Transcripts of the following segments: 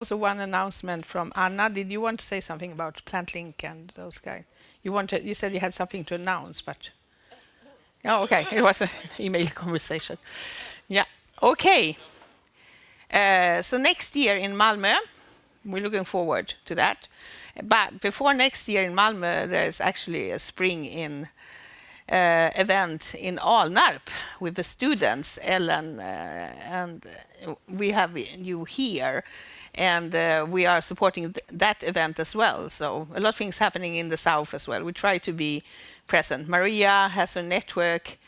Also, one announcement from Anna. Did you want to say something about PlantLink and those guys? You said you had something to announce, but oh, okay. It was an email conversation. Yeah. Okay. So next year in Malmö, we're looking forward to that. But before next year in Malmö, there's actually a spring in event in Alnarp with the students, Ellen, and we have you here. And we are supporting that event as well. So a lot of things happening in the south as well. We try to be present. Maria has a network,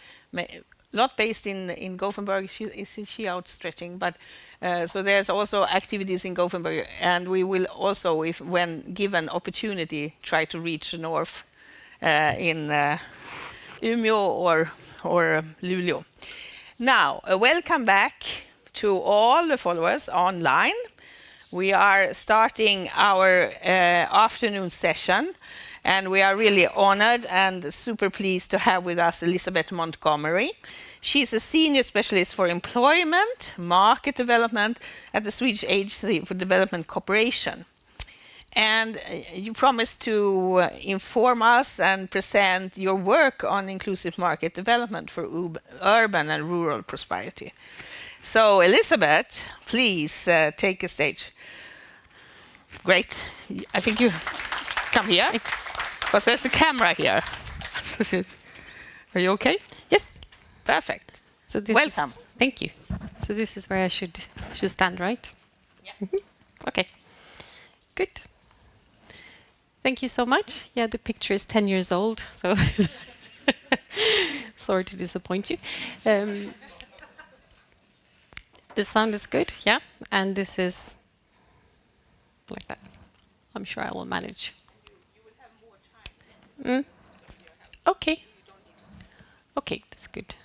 not based in Gothenburg. Is she outstretching? But so there's also activities in Gothenburg, and we will also, if when given opportunity, try to reach the north in Umeå or Luleå. Now, welcome back to all the followers online. We are starting our afternoon session, and we are really honored and super pleased to have with us Elizabeth Montgomery. She's a senior specialist for employment, market development at the Swedish Agency for Development Cooperation. And you promised to inform us and present your work on inclusive market development for urban and rural prosperity. So, Elizabeth, please take a stage. Great. I think you come here, because there's a camera here. Are you okay? Yes. Perfect. So this welcome. Thank you. So this is where I should stand, right? Yeah. Okay. Good. Thank you so much. Yeah, the picture is 10 years old, so sorry to disappoint you. The sound is good, yeah, and this is like that. I'm sure I will manage. You will have more time. Okay. Okay, that's good.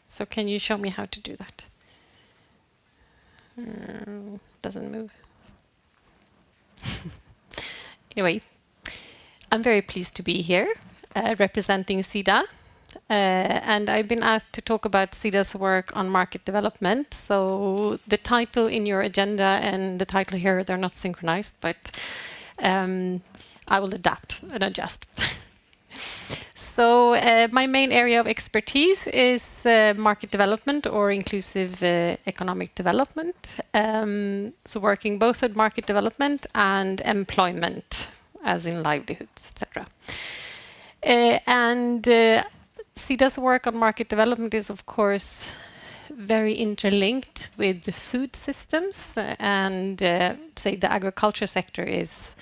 So can you show me how to do that? Doesn't move. Anyway, I'm very pleased to be here representing SIDA. And I've been asked to talk about SIDA's work on market development. So the title in your agenda and the title here, they're not synchronized, but I will adapt and adjust. So my main area of expertise is market development or inclusive economic development. So working both at market development and employment, as in livelihoods, etc. And SIDA's work on market development is, of course, very interlinked with the food systems, and say the agriculture sector is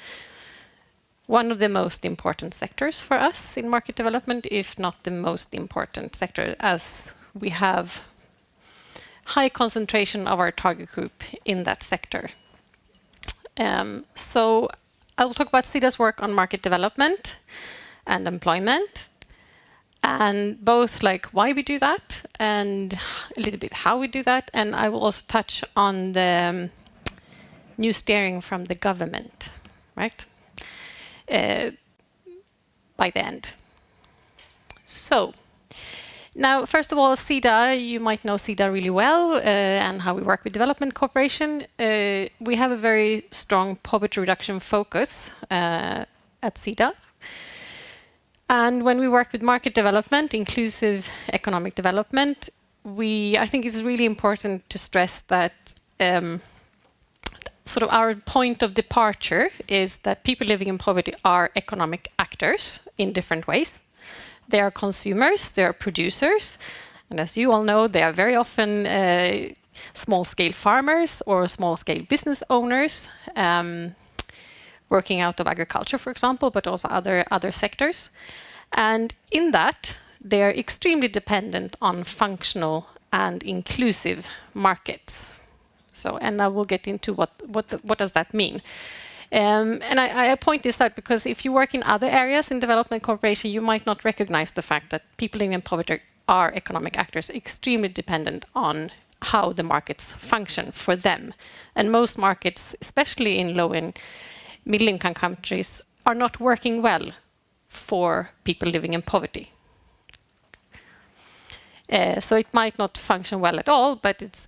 one of the most important sectors for us in market development, if not the most important sector, as we have high concentration of our target group in that sector. So I will talk about SIDA's work on market development and employment, and both like why we do that and a little bit how we do that. And I will also touch on the new steering from the government, right? By the end. So now, first of all, SIDA, you might know SIDA really well and how we work with development cooperation. We have a very strong poverty reduction focus at SIDA. And when we work with market development, inclusive economic development, I think it's really important to stress that sort of our point of departure is that people living in poverty are economic actors in different ways. They are consumers, they are producers, and as you all know, they are very often small-scale farmers or small-scale business owners, working out of agriculture, for example, but also other sectors. And in that, they are extremely dependent on functional and inclusive markets. So, and I will get into what does that mean. And I point this out because if you work in other areas in development cooperation, you might not recognize the fact that people living in poverty are economic actors extremely dependent on how the markets function for them. And most markets, especially in low and middle-income countries, are not working well for people living in poverty. So it might not function well at all, but it's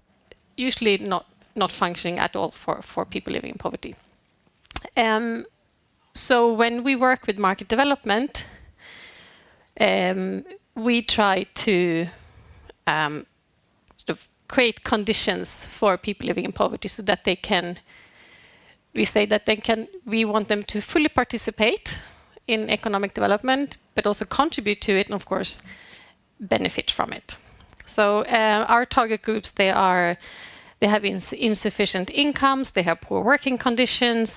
usually not not functioning at all for people living in poverty. So when we work with market development, we try to sort of create conditions for people living in poverty so that they can, we want them to fully participate in economic development, but also contribute to it and of course benefit from it. So our target groups, they have insufficient incomes, they have poor working conditions,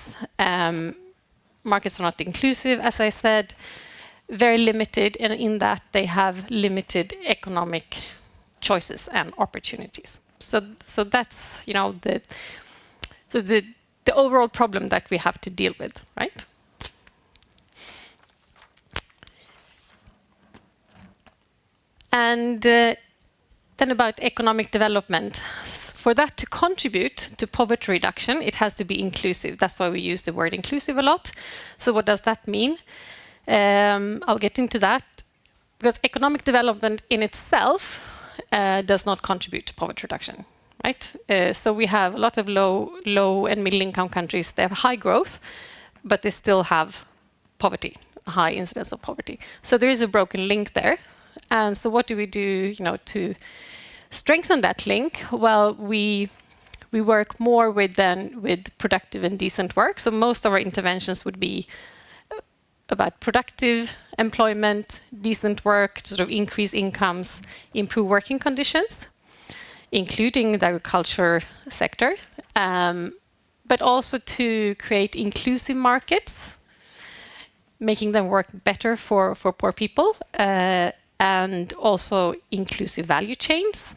markets are not inclusive, as I said, very limited, and in that they have limited economic choices and opportunities. So that's the overall problem that we have to deal with, right? And then about economic development. For that to contribute to poverty reduction, it has to be inclusive. That's why we use the word inclusive a lot. So what does that mean? I'll get into that. Because economic development in itself does not contribute to poverty reduction, right? So we have a lot of low and middle income countries. They have high growth, but they still have poverty, a high incidence of poverty. So there is a broken link there. And so what do we do, to strengthen that link? Well, we work more with productive and decent work. So most of our interventions would be about productive employment, decent work, to sort of increase incomes, improve working conditions, including the agriculture sector, but also to create inclusive markets, making them work better for poor people, and also inclusive value chains,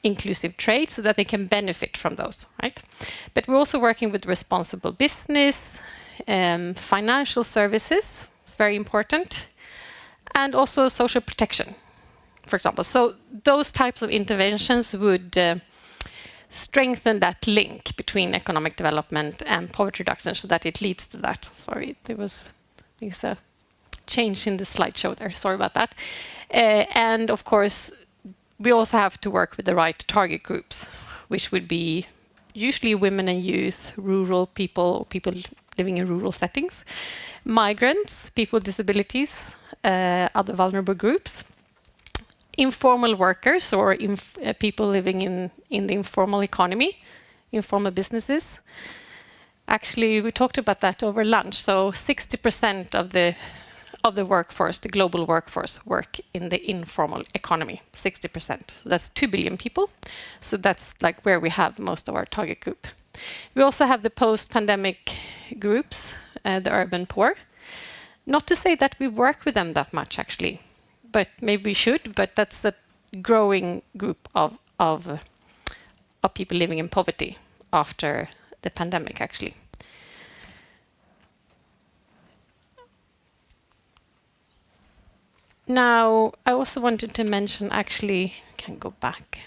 inclusive trade, so that they can benefit from those, right? But we're also working with responsible business, financial services, it's very important, and also social protection, for example. So those types of interventions would strengthen that link between economic development and poverty reduction so that it leads to that. Sorry, there was a change in the slideshow there. Sorry about that. And of course, we also have to work with the right target groups, which would be usually women and youth, rural people, people living in rural settings, migrants, people with disabilities, other vulnerable groups, informal workers or people living in the informal economy, informal businesses. Actually, we talked about that over lunch. So 60% of the workforce, the global workforce, work in the informal economy, 60%. That's 2 billion people. So that's like where we have most of our target group. We also have the post-pandemic groups, the urban poor. Not to say that we work with them that much, actually, but maybe we should, but that's the growing group of people living in poverty after the pandemic, actually. Now, I also wanted to mention, actually, can go back,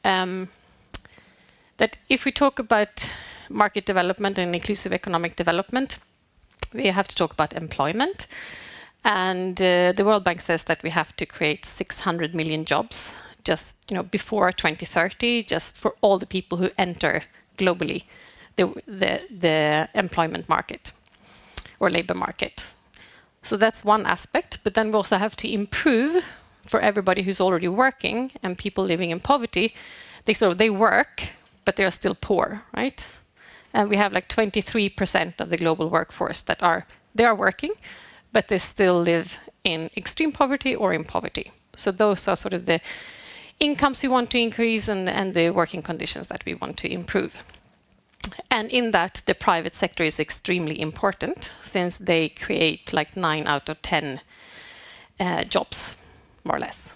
that if we talk about market development and inclusive economic development, we have to talk about employment. And the World Bank says that we have to create 600 million jobs just before 2030, just for all the people who enter globally the employment market or labor market. So that's one aspect, but then we also have to improve for everybody who's already working and people living in poverty. They work, but they are still poor, right? And we have like 23% of the global workforce that are working, but they still live in extreme poverty or in poverty. So those are sort of the incomes we want to increase and the working conditions that we want to improve. And in that, the private sector is extremely important, since they create like 9 out of 10 jobs, more or less.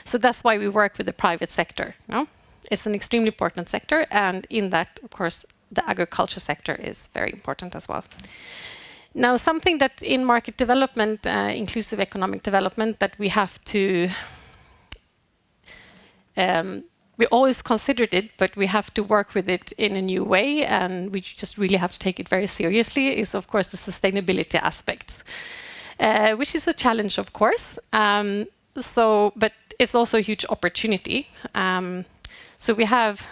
So that's why we work with the private sector. It's an extremely important sector, and in that, of course, the agriculture sector is very important as well. Now, something that in market development, inclusive economic development, that we have to we always considered it, but we have to work with it in a new way, and we just really have to take it very seriously, is of course the sustainability aspects, which is a challenge, of course. But it's also a huge opportunity. So we have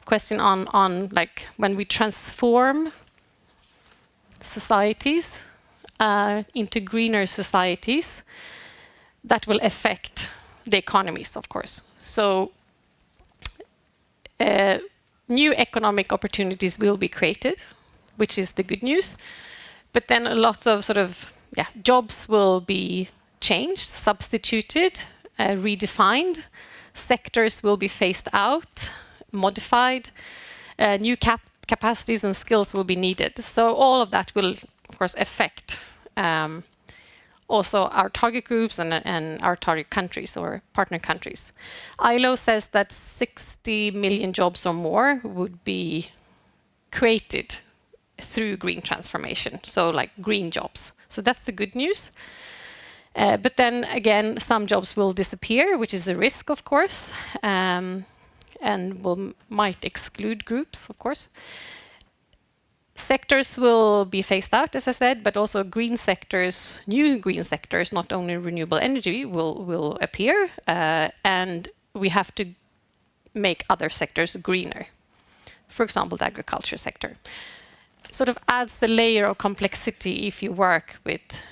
question on like when we transform societies into greener societies, that will affect the economies, of course. So new economic opportunities will be created, which is the good news. But then a lot of sort of jobs will be changed, substituted, redefined. Sectors will be phased out, modified. New capacities and skills will be needed. So all of that will, of course, affect also our target groups and our target countries or partner countries. ILO says that 60 million jobs or more would be created through green transformation, so like green jobs. So that's the good news. But then again, some jobs will disappear, which is a risk, of course, and might exclude groups, of course. Sectors will be phased out, as I said, but also green sectors, new green sectors, not only renewable energy, will appear, and we have to make other sectors greener. For example, the agriculture sector. It sort of adds a layer of complexity if you work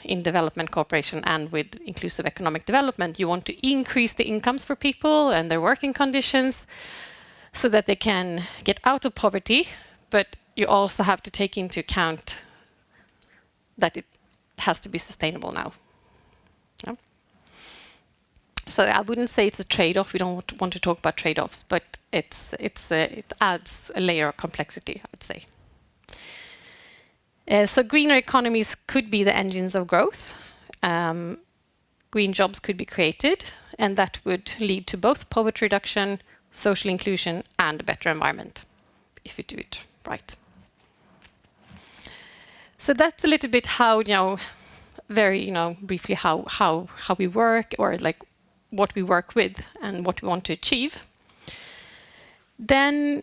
in development cooperation and with inclusive economic development. You want to increase the incomes for people and their working conditions so that they can get out of poverty, but you also have to take into account that it has to be sustainable now. Yeah. So I wouldn't say it's a trade-off. We don't want to talk about trade-offs, but it adds a layer of complexity, I would say. So greener economies could be the engines of growth. Green jobs could be created, and that would lead to both poverty reduction, social inclusion, and a better environment, if you do it right. So that's a little bit how, very, briefly how we work, or like what we work with and what we want to achieve. Then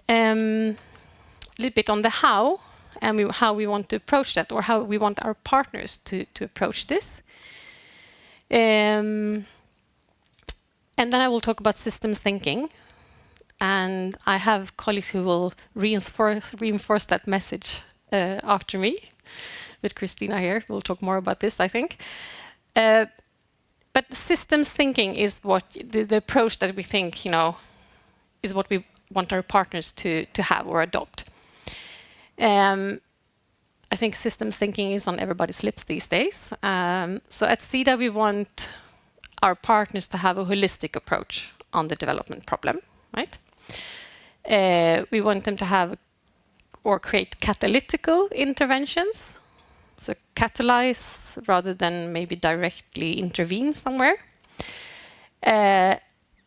a little bit on the how, and how we want to approach that, or how we want our partners to approach this. And then I will talk about systems thinking. And I have colleagues who will reinforce that message after me, with Christina here. We'll talk more about this, I think. But systems thinking is what the approach that we think, is what we want our partners to have or adopt. I think systems thinking is on everybody's lips these days. So at SIDA, we want our partners to have a holistic approach on the development problem, right? We want them to have or create catalytical interventions, so catalyze rather than maybe directly intervene somewhere. And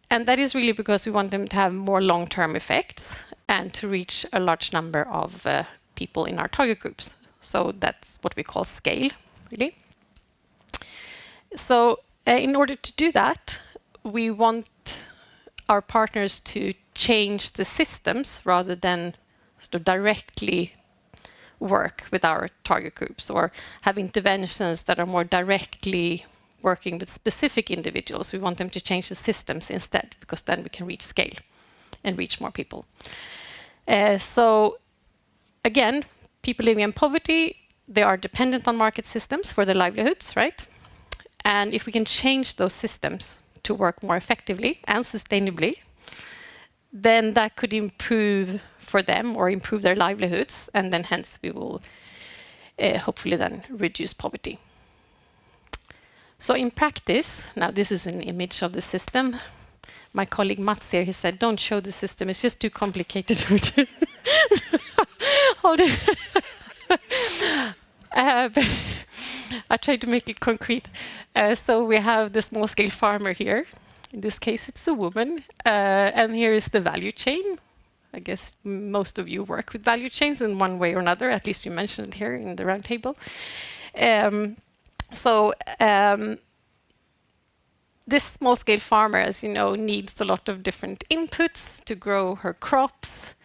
that is really because we want them to have more long-term effects and to reach a large number of people in our target groups. So that's what we call scale, really. So in order to do that, we want our partners to change the systems rather than sort of directly work with our target groups or have interventions that are more directly working with specific individuals. We want them to change the systems instead, because then we can reach scale and reach more people. So again, people living in poverty, they are dependent on market systems for their livelihoods, right? And if we can change those systems to work more effectively and sustainably, then that could improve for them or improve their livelihoods, and then hence we will hopefully then reduce poverty. So in practice, now this is an image of the system. My colleague Mats here, he said, don't show the system, it's just too complicated. Hold it. But I tried to make it concrete. So we have the small-scale farmer here. In this case, it's a woman. And here is the value chain. I guess most of you work with value chains in one way or another. At least you mentioned it here in the round table. This small-scale farmer, as you know, needs a lot of different inputs to grow her crops.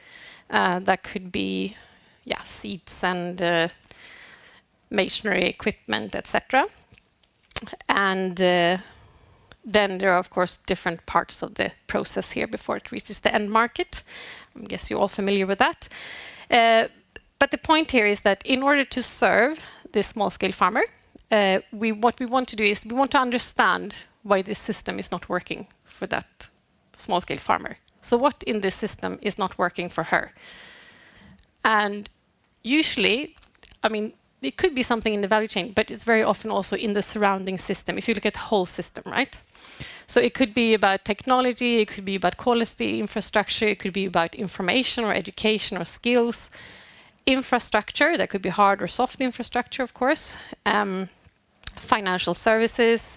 That could be seeds and machinery equipment, etc. And then there are, of course, different parts of the process here before it reaches the end market. I guess you're all familiar with that. But the point here is that in order to serve this small-scale farmer, what we want to do is we want to understand why this system is not working for that small-scale farmer. So what in this system is not working for her? And usually, I mean, it could be something in the value chain, but it's very often also in the surrounding system, if you look at the whole system, right? So it could be about technology, it could be about quality infrastructure, it could be about information or education or skills. Infrastructure, that could be hard or soft infrastructure, of course. Financial services,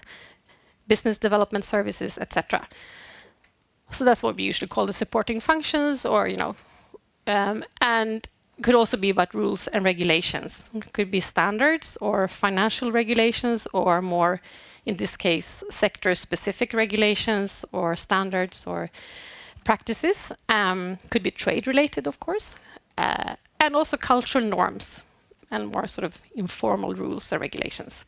business development services, etc. So that's what we usually call the supporting functions, or, you know, and could also be about rules and regulations. It could be standards or financial regulations, or more, in this case, sector-specific regulations or standards or practices. Could be trade-related, of course, and also cultural norms and more sort of informal rules or regulations.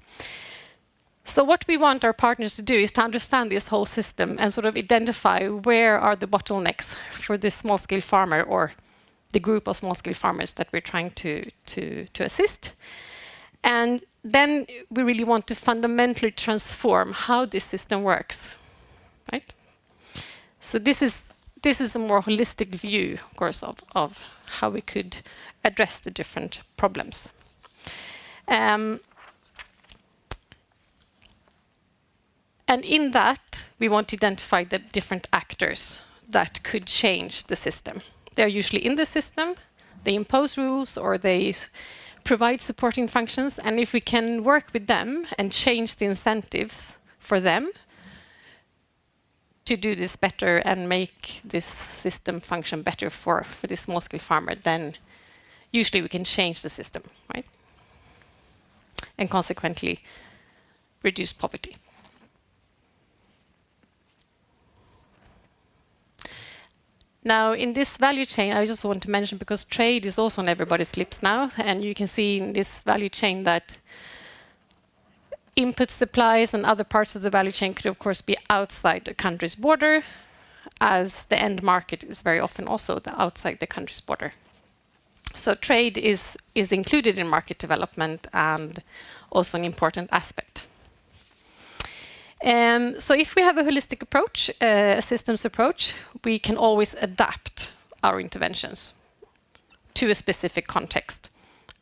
So what we want our partners to do is to understand this whole system and sort of identify where are the bottlenecks for this small-scale farmer or the group of small-scale farmers that we're trying to assist. And then we really want to fundamentally transform how this system works, right? So this is a more holistic view, of course, of how we could address the different problems. And in that, we want to identify the different actors that could change the system. They're usually in the system, they impose rules, or they provide supporting functions. And if we can work with them and change the incentives for them to do this better and make this system function better for this small-scale farmer, then usually we can change the system, right? And consequently, reduce poverty. Now, in this value chain, I just want to mention, because trade is also on everybody's lips now, and you can see in this value chain that input supplies and other parts of the value chain could, of course, be outside the country's border, as the end market is very often also outside the country's border. So trade is included in market development and also an important aspect. So if we have a holistic approach, a systems approach, we can always adapt our interventions to a specific context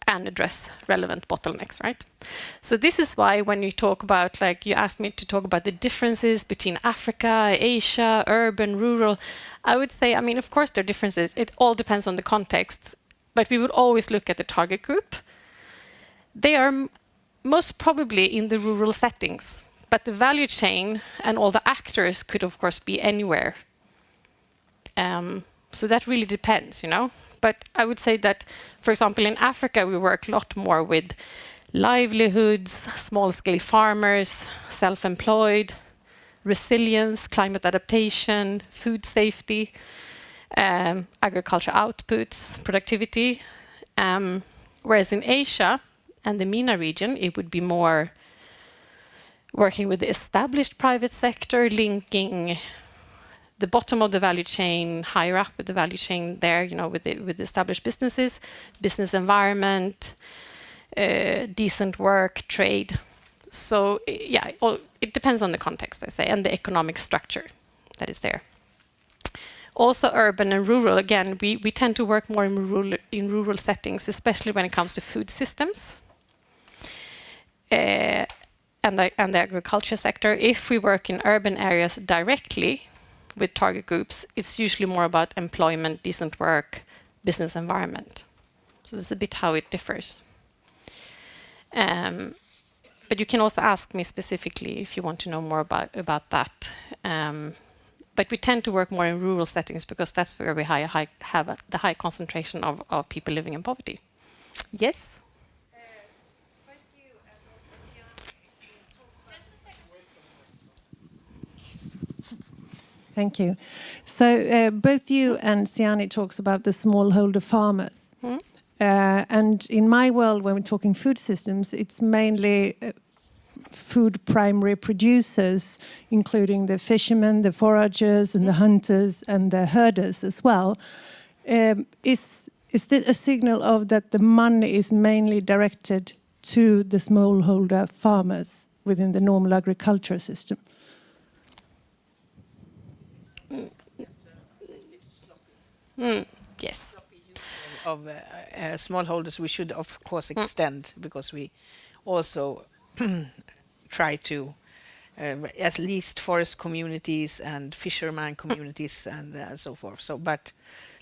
and address relevant bottlenecks, right? So this is why when you talk about, like you asked me to talk about the differences between Africa, Asia, urban, rural, I would say, I mean, of course there are differences. It all depends on the context, but we would always look at the target group. They are most probably in the rural settings, but the value chain and all the actors could, of course, be anywhere. So that really depends, you know. But I would say that, for example, in Africa, we work a lot more with livelihoods, small-scale farmers, self-employed, resilience, climate adaptation, food safety, agriculture outputs, productivity. Whereas in Asia and the MENA region, it would be more working with the established private sector, linking the bottom of the value chain, higher up with the value chain there, you know, with the established businesses, business environment, decent work, trade. So yeah, it depends on the context, I say, and the economic structure that is there. Also urban and rural, again, we tend to work more in rural settings, especially when it comes to food systems. And the agriculture sector. If we work in urban areas directly with target groups, it's usually more about employment, decent work, business environment. So this is a bit how it differs. But you can also ask me specifically if you want to know more about that. But we tend to work more in rural settings because that's where we have the high concentration of people living in poverty. Yes? Thank you. So both you and SIANI talks about the smallholder farmers. Mm. And in my world, when we're talking food systems, it's mainly food primary producers, including the fishermen, the foragers, and the hunters, and the herders as well. Is this a signal of that the money is mainly directed to the smallholder farmers within the normal agriculture system? Yes. Of smallholders, we should of course extend, because we also try to at least forest communities and fisherman communities and so forth. So, but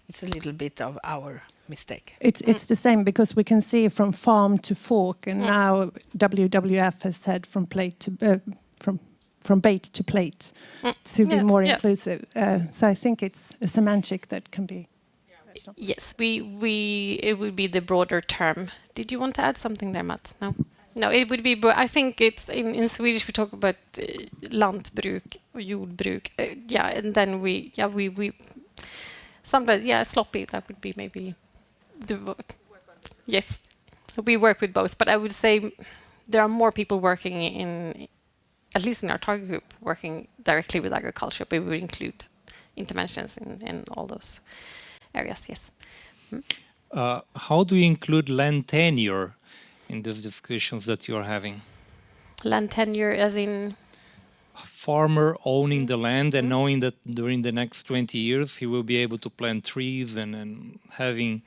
it's a little bit of our mistake. It's the same, because we can see from farm to fork, and now WWF has said from plate to from bait to plate to be more inclusive. So I think it's a semantic that can be. Yes, it would be the broader term. Did you want to add something there, Mats? No. No, it would be. I think it's in Swedish we talk about lantbruk or jordbruk. And then we sometimes sloppy. That would be maybe the word. Yes, we work with both, but I would say there are more people working in, at least in our target group, working directly with agriculture. But we would include interventions in all those areas. Yes. How do you include land tenure in these discussions that you're having? Land tenure as in? Farmer owning the land and knowing that during the next 20 years he will be able to plant trees and having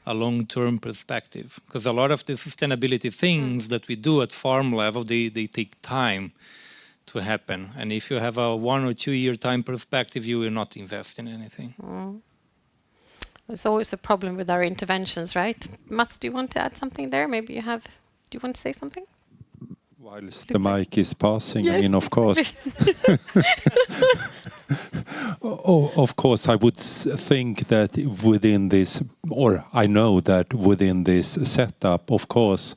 a long-term perspective. Because a lot of the sustainability things that we do at farm level, they take time to happen. And if you have a 1 or 2 year time perspective, you will not invest in anything. There's always a problem with our interventions, right? Mats, do you want to add something there? Maybe do you want to say something? Whilst the mic is passing, I mean, of course. Of course, I would think that within this, or I know that within this setup, of course,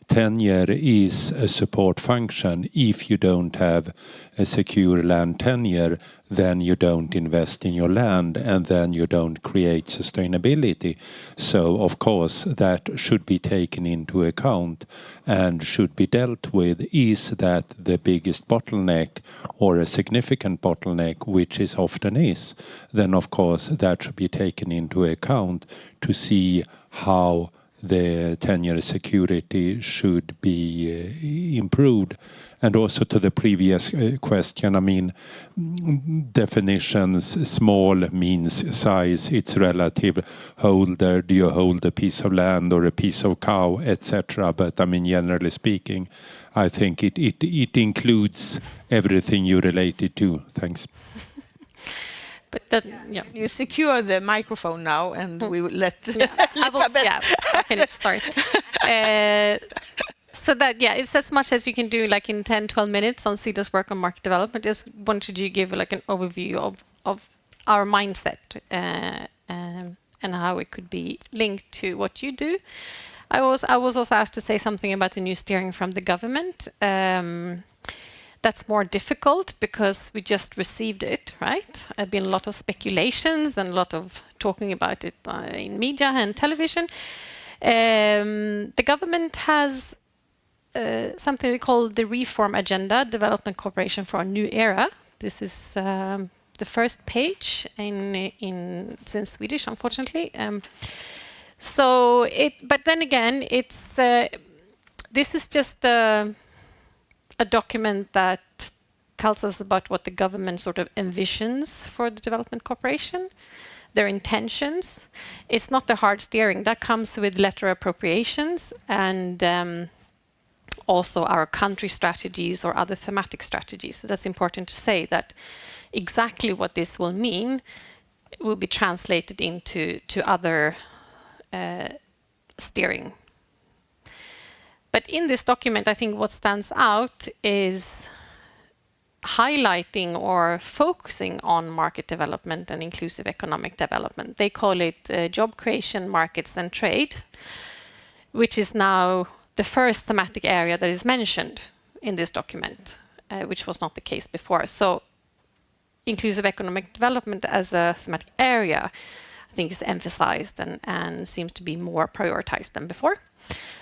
tenure is a support function. If you don't have a secure land tenure, then you don't invest in your land, and then you don't create sustainability. So, of course, that should be taken into account and should be dealt with. Is that the biggest bottleneck or a significant bottleneck, which is often is, then of course that should be taken into account to see how the tenure security should be improved. And also to the previous question, I mean, definitions, small means size, it's relative. Holder, do you hold a piece of land or a piece of cow, etc. But I mean, generally speaking, I think it includes everything you related to. Thanks. But You secure the microphone now, and we will let I'll finish. Sorry. So that, it's as much as you can do, like in 10-12 minutes on Sida's work on market development. Just wanted to give like an overview of our mindset and how it could be linked to what you do. I was also asked to say something about the new steering from the government. That's more difficult because we just received it, right? There's been a lot of speculations and a lot of talking about it in media and television. The government has something they call the Reform Agenda, Development Cooperation for a New Era. This is the first page it's in Swedish, unfortunately. But then again, it's this is just a document that tells us about what the government sort of envisions for the development cooperation, their intentions. It's not the hard steering. That comes with letter appropriations and also our country strategies or other thematic strategies. So that's important to say that exactly what this will mean will be translated into other steering. But in this document, I think what stands out is highlighting or focusing on market development and inclusive economic development. They call it job creation, markets and trade, which is now the first thematic area that is mentioned in this document, which was not the case before. So inclusive economic development as a thematic area, I think is emphasized and seems to be more prioritized than before.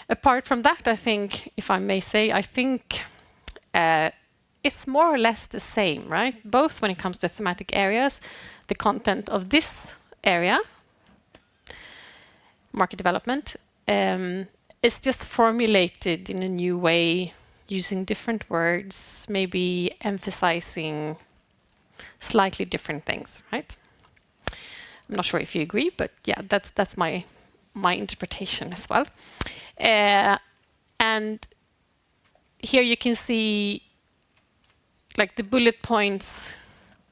Apart from that, I think, if I may say, I think it's more or less the same, right? Both when it comes to thematic areas, the content of this area, market development, is just formulated in a new way, using different words, maybe emphasizing slightly different things, right? I'm not sure if you agree, but yeah, that's my interpretation as well. And here you can see like the bullet points,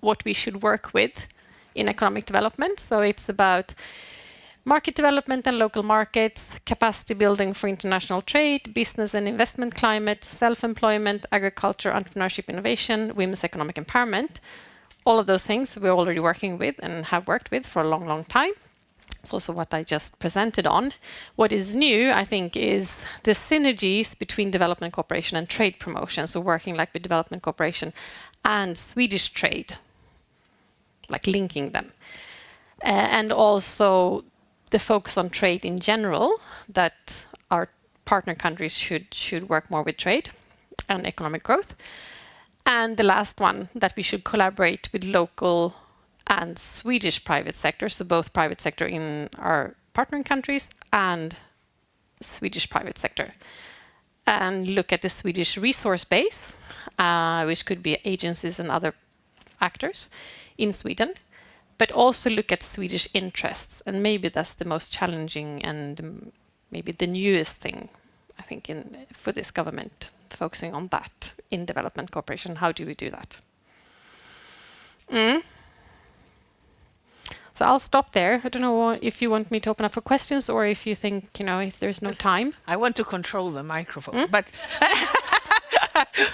what we should work with in economic development. So it's about market development and local markets, capacity building for international trade, business and investment climate, self-employment, agriculture, entrepreneurship, innovation, women's economic empowerment. All of those things we're already working with and have worked with for a long, long time. It's also what I just presented on. What is new, I think, is the synergies between development cooperation and trade promotion. So working like with development cooperation and Swedish trade, like linking them. And also the focus on trade in general, that our partner countries should work more with trade and economic growth. And the last one, that we should collaborate with local and Swedish private sector, so both private sector in our partnering countries and Swedish private sector, and look at the Swedish resource base, which could be agencies and other actors in Sweden, but also look at Swedish interests. And maybe that's the most challenging and maybe the newest thing, I think, for this government, focusing on that in development cooperation. How do we do that? So I'll stop there. I don't know if you want me to open up for questions or if you think, if there's no time. I want to control the microphone, but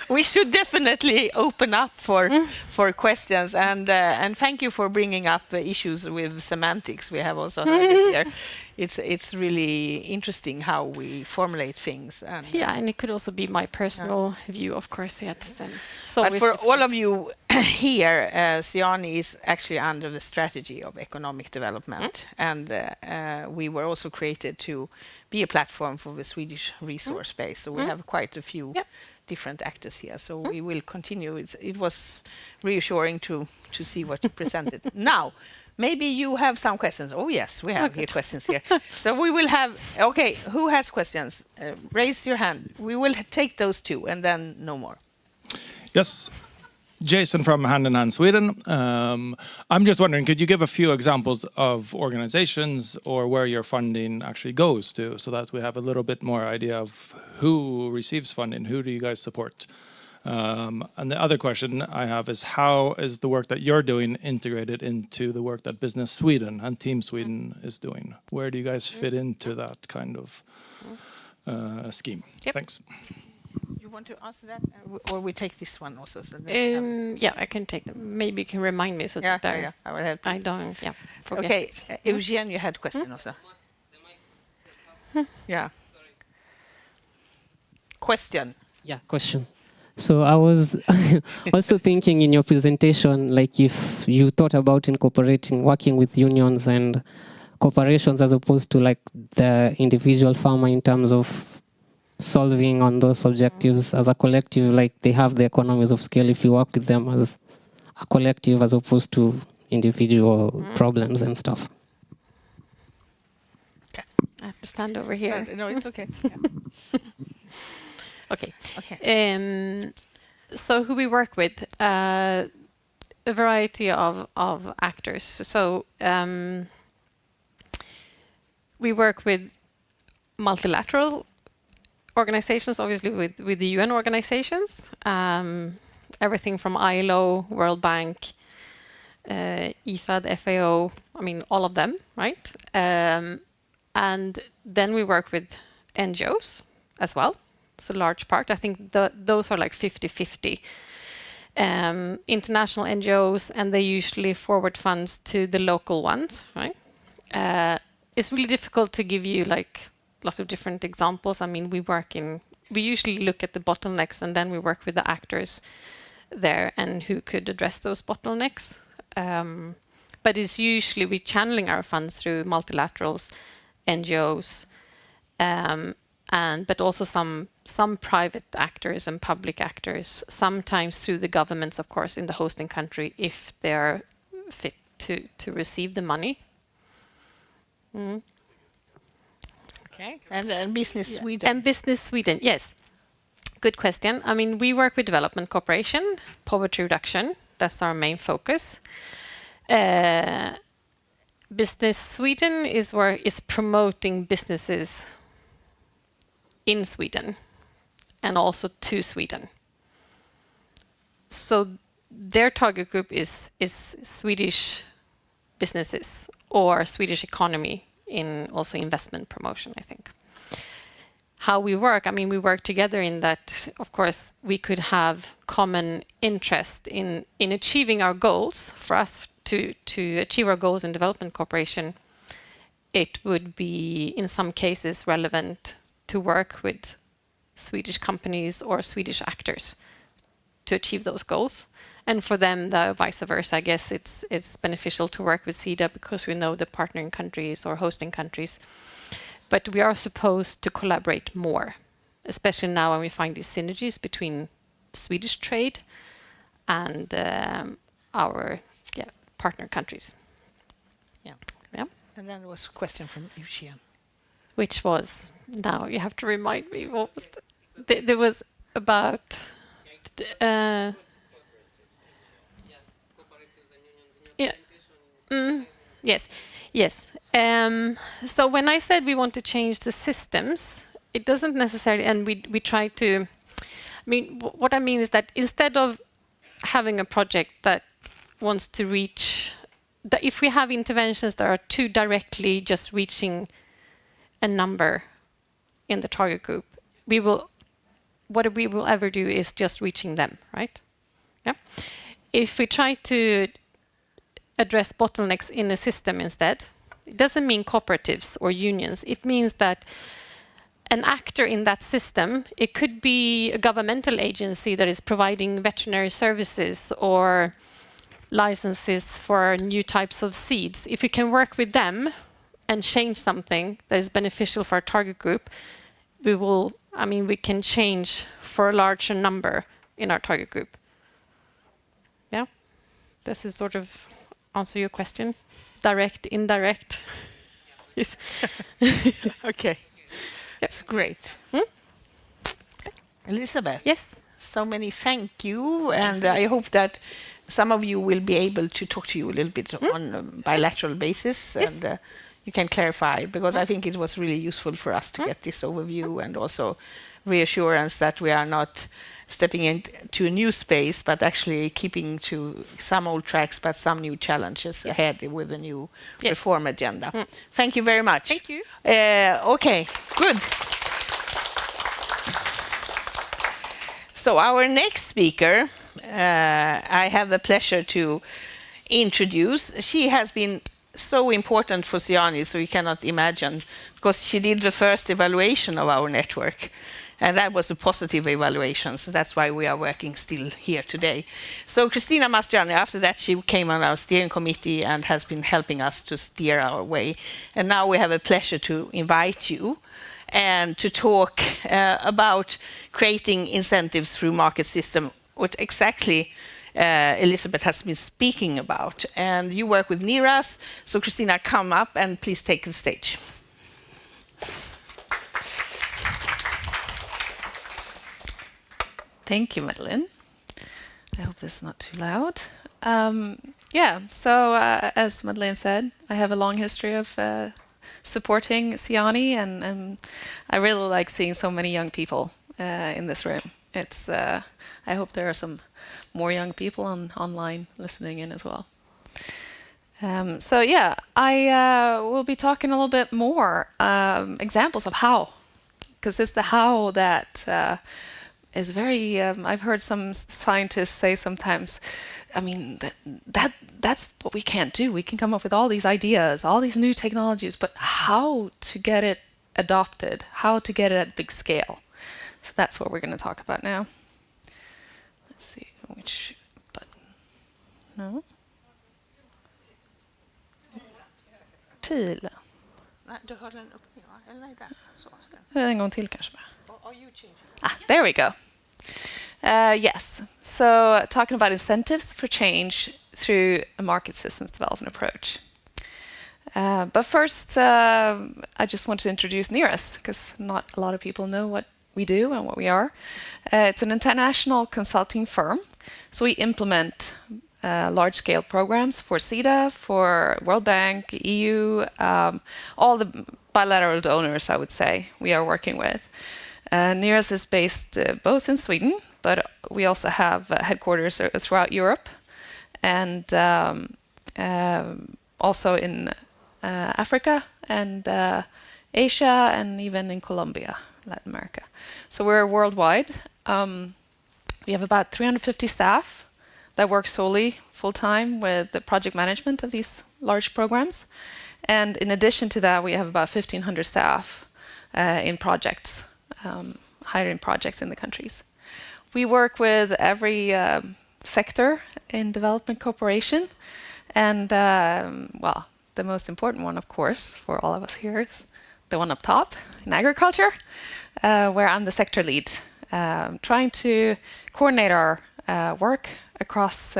we should definitely open up for questions. And thank you for bringing up issues with semantics. We have also heard it here. It's really interesting how we formulate things. And and it could also be my personal view, of course. But for all of you here, SIANI is actually under the strategy of economic development. And we were also created to be a platform for the Swedish resource base. So we have quite a few different actors here. So we will continue. It was reassuring to see what you presented. Now, maybe you have some questions. Oh, yes, we have here questions here. So we will have, okay, who has questions? Raise your hand. We will take those two and then no more. Yes. Jason from Hand in Hand Sweden. I'm just wondering, could you give a few examples of organizations or where your funding actually goes to, so that we have a little bit more idea of who receives funding, who do you guys support? And the other question I have is, how is the work that you're doing integrated into the work that Business Sweden and Team Sweden is doing? Where do you guys fit into that kind of scheme? Thanks. You want to answer that, or we take this one also? So I can take them. Maybe you can remind me so that I will help you. I don't forget. Okay, Eugene, you had a question also. Yeah. Question. Yeah, question. So I was also thinking in your presentation, like if you thought about incorporating working with unions and corporations as opposed to like the individual farmer in terms of solving on those objectives as a collective, like they have the economies of scale if you work with them as a collective as opposed to individual problems and stuff. Okay. I have to stand over here. No, it's okay. Okay. So who we work with, a variety of actors. So we work with multilateral organizations, obviously with the UN organizations, everything from ILO, World Bank, IFAD, FAO, all of them, right? And then we work with NGOs as well. It's a large part. I think those are like 50-50. International NGOs, and they usually forward funds to the local ones, right? It's really difficult to give you like a lot of different examples. We usually look at the bottlenecks and then we work with the actors there and who could address those bottlenecks. But it's usually we're channeling our funds through multilaterals, NGOs, but also some private actors and public actors, sometimes through the governments, of course, in the hosting country, if they're fit to receive the money. Okay, and Business Sweden. And Business Sweden, yes. Good question. I mean, we work with development cooperation, poverty reduction. That's our main focus. Business Sweden is promoting businesses in Sweden and also to Sweden. So their target group is Swedish businesses or Swedish economy in also investment promotion, I think. How we work, I mean, we work together in that, of course, we could have common interest in achieving our goals. For us to achieve our goals in development cooperation, it would be, in some cases, relevant to work with Swedish companies or Swedish actors to achieve those goals. And for them, the vice versa, I guess it's beneficial to work with SIDA because we know the partnering countries or hosting countries. But we are supposed to collaborate more, especially now when we find these synergies between Swedish trade and our partner countries. Yeah. Yeah. And then there was a question from Eugene. Which was, now you have to remind me, what was there was about... Yes, yes. So when I said we want to change the systems, it doesn't necessarily, and we try to, I mean, what I mean is that instead of having a project that wants to reach, that if we have interventions that are too directly just reaching a number in the target group, what we will ever do is just reaching them, right? Yeah. If we try to address bottlenecks in a system instead, it doesn't mean cooperatives or unions. It means that an actor in that system, it could be a governmental agency that is providing veterinary services or licenses for new types of seeds. If we can work with them and change something that is beneficial for our target group, we can change for a larger number in our target group. Yeah, this is sort of answer your question. Direct, indirect. Yes. Okay, that's great. Elizabeth. Yes. So many thank you, and I hope that some of you will be able to talk to you a little bit on a bilateral basis, Yes. and you can clarify, because I think it was really useful for us to get this overview and also reassurance that we are not stepping into a new space, but actually keeping to some old tracks, but some new challenges ahead with a new reform agenda. Thank you very much. Thank you. Okay, good. So our next speaker, I have the pleasure to introduce. She has been so important for SIANI, so you cannot imagine, because she did the first evaluation of our network. And that was a positive evaluation, so that's why we are working still here today. So Kristina Mastriani, after that, she came on our steering committee and has been helping us to steer our way. And now we have a pleasure to invite you and to talk about creating incentives through market system, what exactly Elizabeth has been speaking about. And you work with NIRAS, so Kristina, come up and please take the stage. Thank you, Madeleine. I hope this is not too loud. As Madeleine said, I have a long history of supporting SIANI, and I really like seeing so many young people in this room. I hope there are some more young people online listening in as well. I will be talking a little bit more examples of how, because it's the how that is very. I've heard some scientists say sometimes, I mean, that's what we can't do. We can come up with all these ideas, all these new technologies, but how to get it adopted, how to get it at big scale. So that's what we're going to talk about now. Let's see which button. No. Pil. Nej, du höll den uppe, va? Eller nej, där. Så ska En gång till kanske. Are you changing? There we go. Yes. So talking about incentives for change through a market systems development approach. But first, I just want to introduce NIRAS, because not a lot of people know what we do and what we are. It's an international consulting firm. So we implement large-scale programs for CEDA, for World Bank, EU, all the bilateral donors, I would say, we are working with. NIRAS is based both in Sweden, but we also have headquarters throughout Europe, and also in Africa and Asia, and even in Colombia, Latin America. So we're worldwide. We have about 350 staff that work solely full-time with the project management of these large programs. And in addition to that, we have about 1,500 staff in projects, hiring projects in the countries. We work with every sector in development cooperation. And, well, the most important one, of course, for all of us here is the one up top, in agriculture, where I'm the sector lead, trying to coordinate our work across,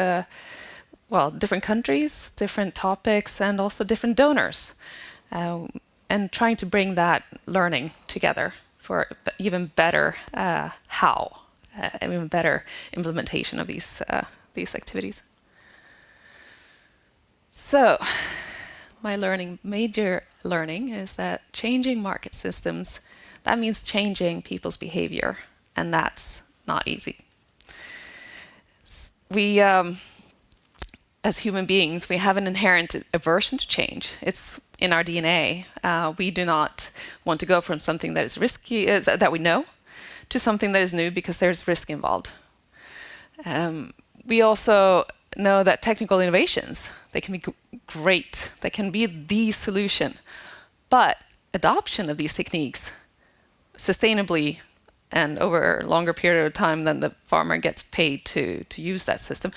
well, different countries, different topics, and also different donors, and trying to bring that learning together for even better even better implementation of these activities. So, my major learning is that changing market systems, that means changing people's behavior, and that's not easy. We, as human beings, we have an inherent aversion to change. It's in our DNA. We do not want to go from something that is risky, that we know, to something that is new because there's risk involved. We also know that technical innovations, they can be great. They can be the solution. But adoption of these techniques sustainably and over a longer period of time than the farmer gets paid to use that system,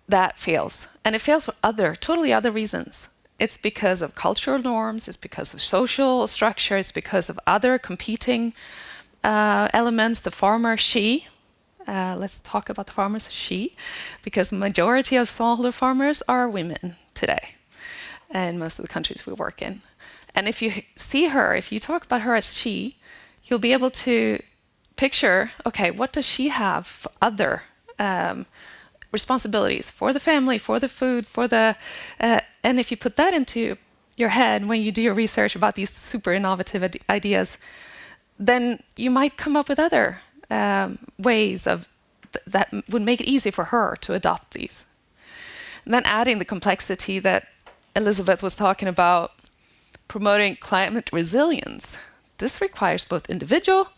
that fails. And it fails for totally other reasons. It's because of cultural norms, it's because of social structure, it's because of other competing elements. The farmer, let's talk about the farmers, because majority of smallholder farmers are women today in most of the countries we work in. And if you see her, if you talk about her as she, you'll be able to picture, okay, what does she have for other responsibilities for the family, for the food, and if you put that into your head when you do your research about these super innovative ideas, then you might come up with other ways of that would make it easy for her to adopt these. And then adding the complexity that Elizabeth was talking about, promoting climate resilience. This requires both individual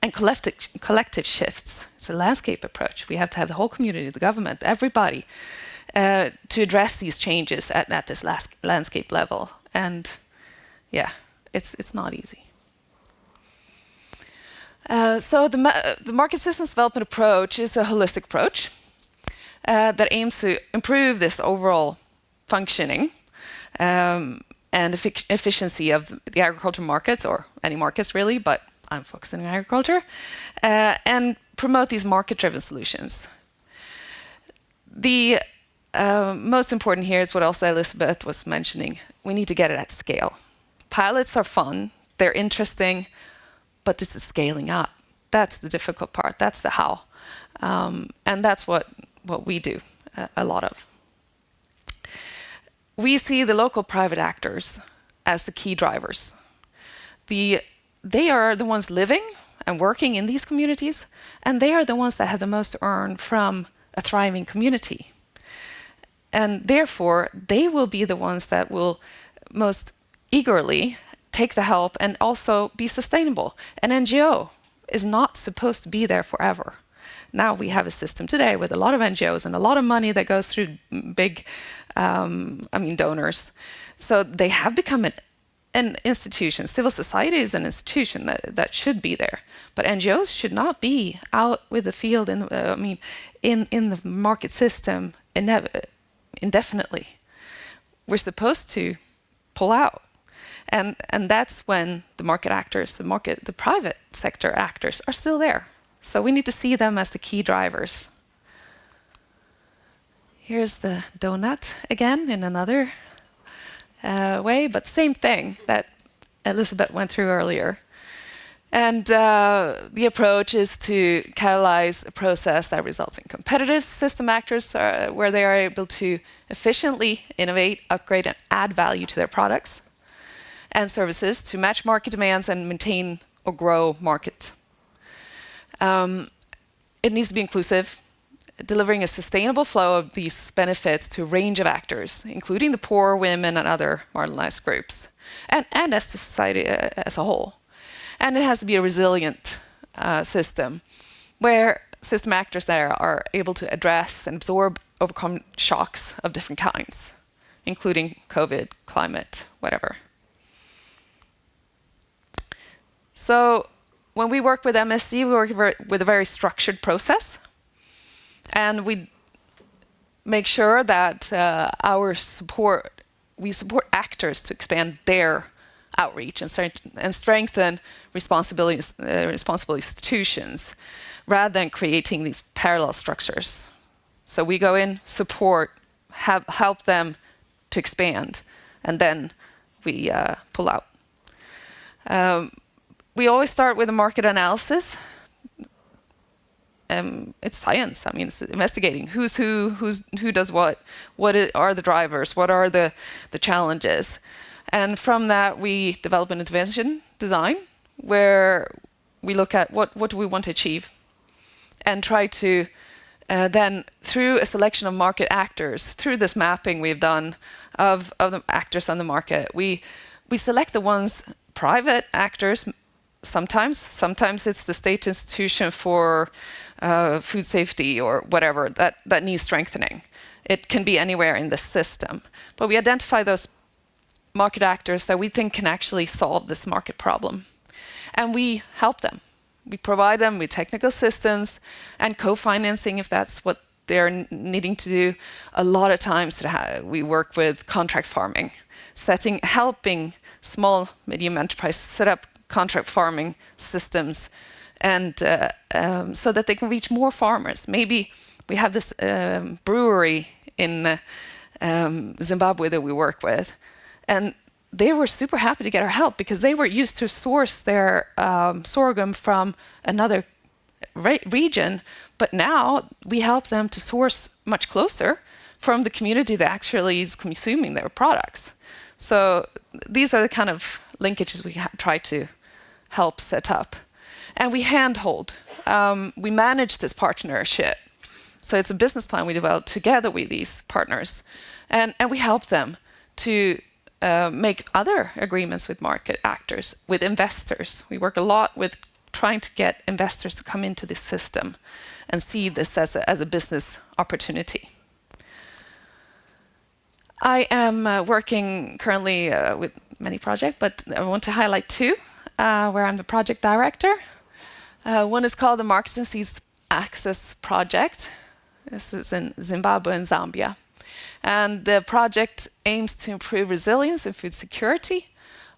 and collective shifts. It's a landscape approach. We have to have the whole community, the government, everybody, to address these changes at this landscape level. And yeah, it's not easy. So the market systems development approach is a holistic approach that aims to improve this overall functioning and efficiency of the agricultural markets, or any markets really, but I'm focusing on agriculture, and promote these market-driven solutions. The most important here is what also Elizabeth was mentioning. We need to get it at scale. Pilots are fun, they're interesting, but this is scaling up. That's the difficult part, that's the how. And that's what we do a lot of. We see the local private actors as the key drivers. They are the ones living and working in these communities, and they are the ones that have the most to earn from a thriving community. And therefore, they will be the ones that will most eagerly take the help and also be sustainable. An NGO is not supposed to be there forever. Now we have a system today with a lot of NGOs and a lot of money that goes through big donors. So they have become an institution. Civil society is an institution that should be there. But NGOs should not be out with the field in the market system indefinitely. We're supposed to pull out. And that's when the market actors, the private sector actors are still there. So we need to see them as the key drivers. Here's the donut again in another way, but same thing that Elizabeth went through earlier. And the approach is to catalyze a process that results in competitive system actors where they are able to efficiently innovate, upgrade, and add value to their products and services to match market demands and maintain or grow markets. It needs to be inclusive, delivering a sustainable flow of these benefits to a range of actors, including the poor, women, and other marginalized groups, and as the society as a whole. And it has to be a resilient system where system actors there are able to address and absorb, overcome shocks of different kinds, including COVID, climate, whatever. So when we work with MSC, we work with a very structured process. And we make sure that we support actors to expand their outreach and strengthen responsible institutions rather than creating these parallel structures. So we go in, support, help them to expand, and then we pull out. We always start with a market analysis. It's science. I mean, it's investigating who's who does what are the drivers, what are the challenges. And from that, we develop an intervention design where we look at what do we want to achieve and try to then, through a selection of market actors, through this mapping we've done of the actors on the market, we select the ones, private actors, sometimes it's the state institution for food safety or whatever that needs strengthening. It can be anywhere in the system. But we identify those market actors that we think can actually solve this market problem. And we help them. We provide them with technical assistance and co-financing if that's what they're needing to do. A lot of times we work with contract farming, helping small, medium enterprises set up contract farming systems and so that they can reach more farmers. Maybe we have this brewery in Zimbabwe that we work with, and they were super happy to get our help because they were used to source their sorghum from another region, but now we help them to source much closer from the community that actually is consuming their products. So these are the kind of linkages we try to help set up. And we handhold. We manage this partnership. So it's a business plan we develop together with these partners. And we help them to make other agreements with market actors, with investors. We work a lot with trying to get investors to come into this system and see this as a business opportunity. I am working currently with many projects, but I want to highlight two where I'm the project director. One is called the Markets and Seeds Access Project. This is in Zimbabwe and Zambia. And the project aims to improve resilience and food security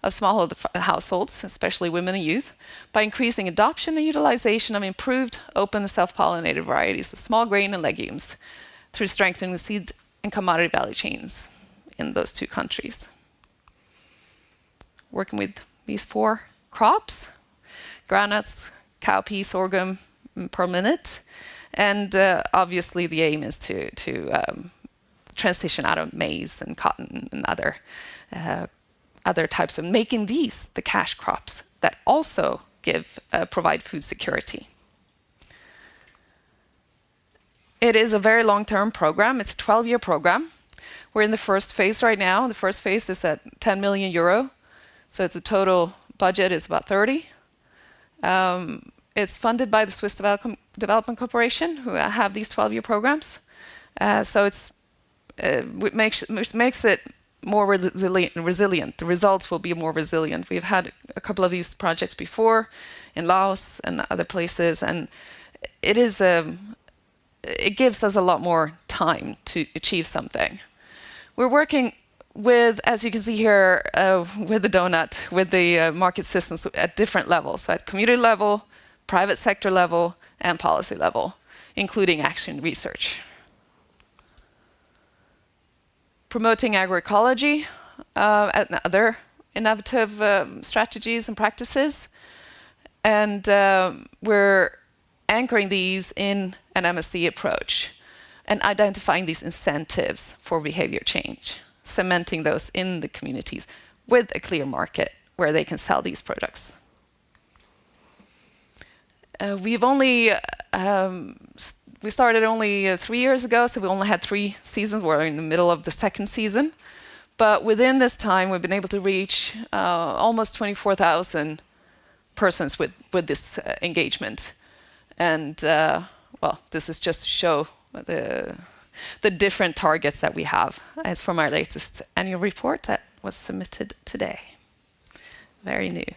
of smallholder households, especially women and youth, by increasing adoption and utilization of improved open and self-pollinated varieties of small grain and legumes through strengthening the seed and commodity value chains in those two countries. Working with these 4 crops, groundnuts, cowpea, sorghum per minute. And obviously the aim is to transition out of maize and cotton and other types of making these the cash crops that also provide food security. It is a very long-term program. It's a 12-year program. We're in the first phase right now. The first phase is at 10 million euro. So it's a total budget is about 30. It's funded by the Swiss Development Corporation, who have these 12-year programs. So it makes it more resilient. The results will be more resilient. We've had a couple of these projects before in Laos and other places, and it gives us a lot more time to achieve something. We're working with, as you can see here, with the donut, with the market systems at different levels, so at community level, private sector level, and policy level, including action research. Promoting agroecology and other innovative strategies and practices. And we're anchoring these in an MSC approach and identifying these incentives for behavior change, cementing those in the communities with a clear market where they can sell these products. We've only, we started only 3 years ago, so we only had 3 seasons. We're in the middle of the 2nd season. But within this time, we've been able to reach almost 24,000 persons with this engagement. And well, this is just to show the different targets that we have. It's from our latest annual report that was submitted today. Very new.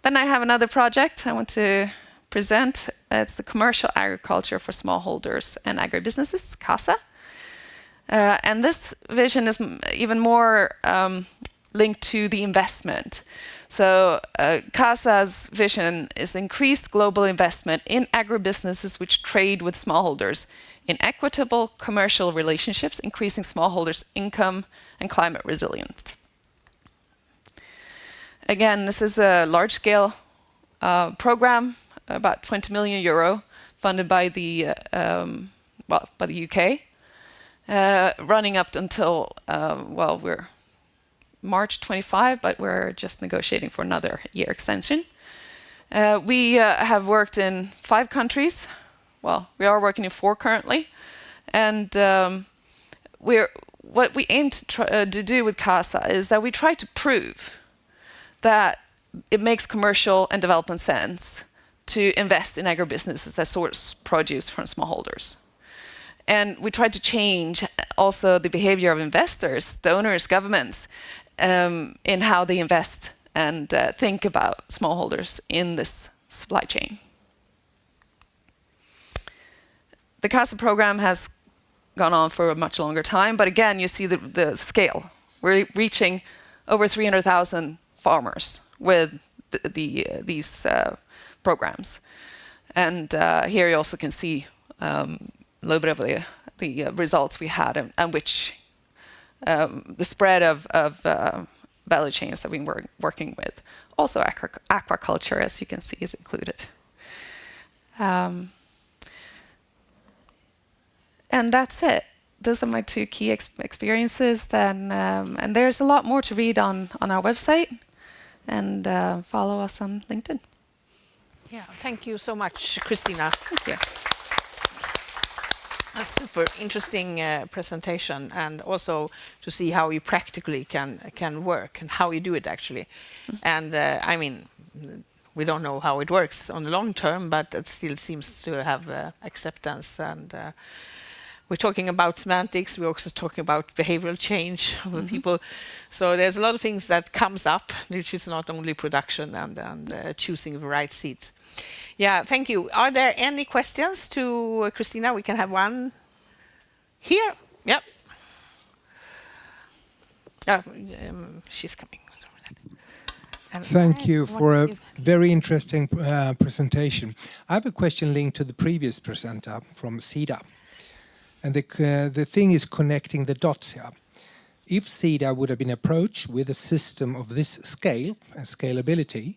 Then I have another project I want to present. It's the commercial agriculture for smallholders and agribusinesses, CASA. And this vision is even more linked to the investment. So CASA's vision is increased global investment in agribusinesses which trade with smallholders in equitable commercial relationships, increasing smallholders' income and climate resilience. Again, this is a large-scale program, about 20 million euro, funded by the by the UK, running up until well, we're March 25, but we're just negotiating for another year extension. We have worked in 5 countries. Well, we are working in 4 currently, and what we aim to do with CASA is that we try to prove that it makes commercial and development sense to invest in agribusinesses that source produce from smallholders. And we try to change also the behavior of investors, donors, governments, in how they invest and think about smallholders in this supply chain. The CASA program has gone on for a much longer time, but again, you see the scale. We're reaching over 300,000 farmers with these programs. And here you also can see a little bit of the results we had and which the spread of value chains that we were working with. Also aquaculture, as you can see, is included. And that's it. Those are my 2 key experiences. Then, and there's a lot more to read on our website, and follow us on LinkedIn. Yeah, thank you so much, Christina. Thank you. A super interesting presentation, and also to see how you practically can work and how you do it actually. And I mean, we don't know how it works on the long term, but it still seems to have acceptance. And we're talking about semantics. We're also talking about behavioral change of people. So there's a lot of things that comes up, which is not only production and choosing the right seeds. Yeah, thank you. Are there any questions to Christina? We can have one here. Yep. She's coming. Thank you for a very interesting presentation. I have a question linked to the previous presenter from SIDA. And the thing is connecting the dots here. If SIDA would have been approached with a system of this scale and scalability,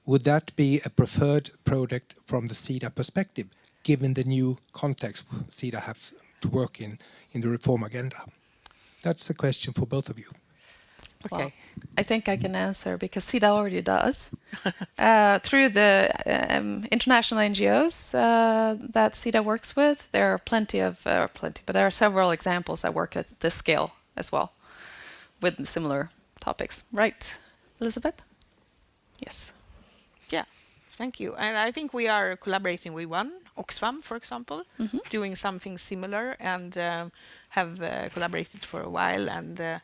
would that be a preferred product from the SIDA perspective, given the new context SIDA have to work in the reform agenda? That's a question for both of you. Okay. Well, I think I can answer because SIDA already does. Through the international NGOs that SIDA works with, there are but there are several examples that work at this scale as well with similar topics. Right, Elizabeth? Yes. Yeah, thank you. And I think we are collaborating with one, Oxfam, for example, doing something similar, and have collaborated for a while, and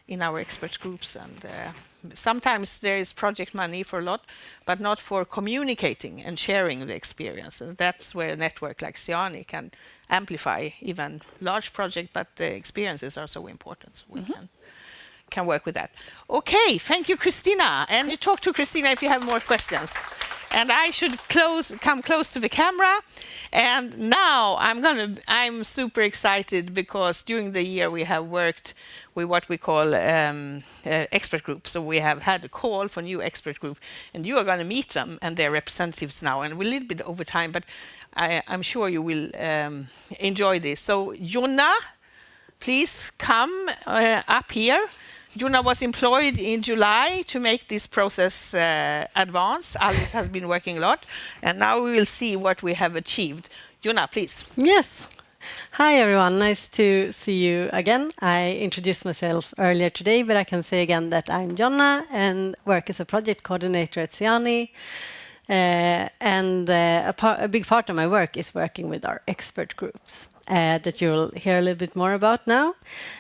in our expert groups, and sometimes there is project money for a lot, but not for communicating and sharing the experiences. That's where a network like SIANI can amplify even large project, but the experiences are so important, so we can work with that. Okay, thank you, Christina. And you talk to Christina if you have more questions. And I should come close to the camera. And now I'm super excited because during the year we have worked with what we call expert groups. So we have had a call for new expert group, and you are going to meet them and their representatives now. And we're a little bit over time, but I'm sure you will enjoy this. So Jonna, please come up here. Jonna was employed in July to make this process advance. Alice has been working a lot, and now we will see what we have achieved. Jonna, please. Yes. Hi, everyone. Nice to see you again. I introduced myself earlier today, but I can say again that I'm Jonna and work as a project coordinator at SIANI. A big part of my work is working with our expert groups. That you'll hear a little bit more about now.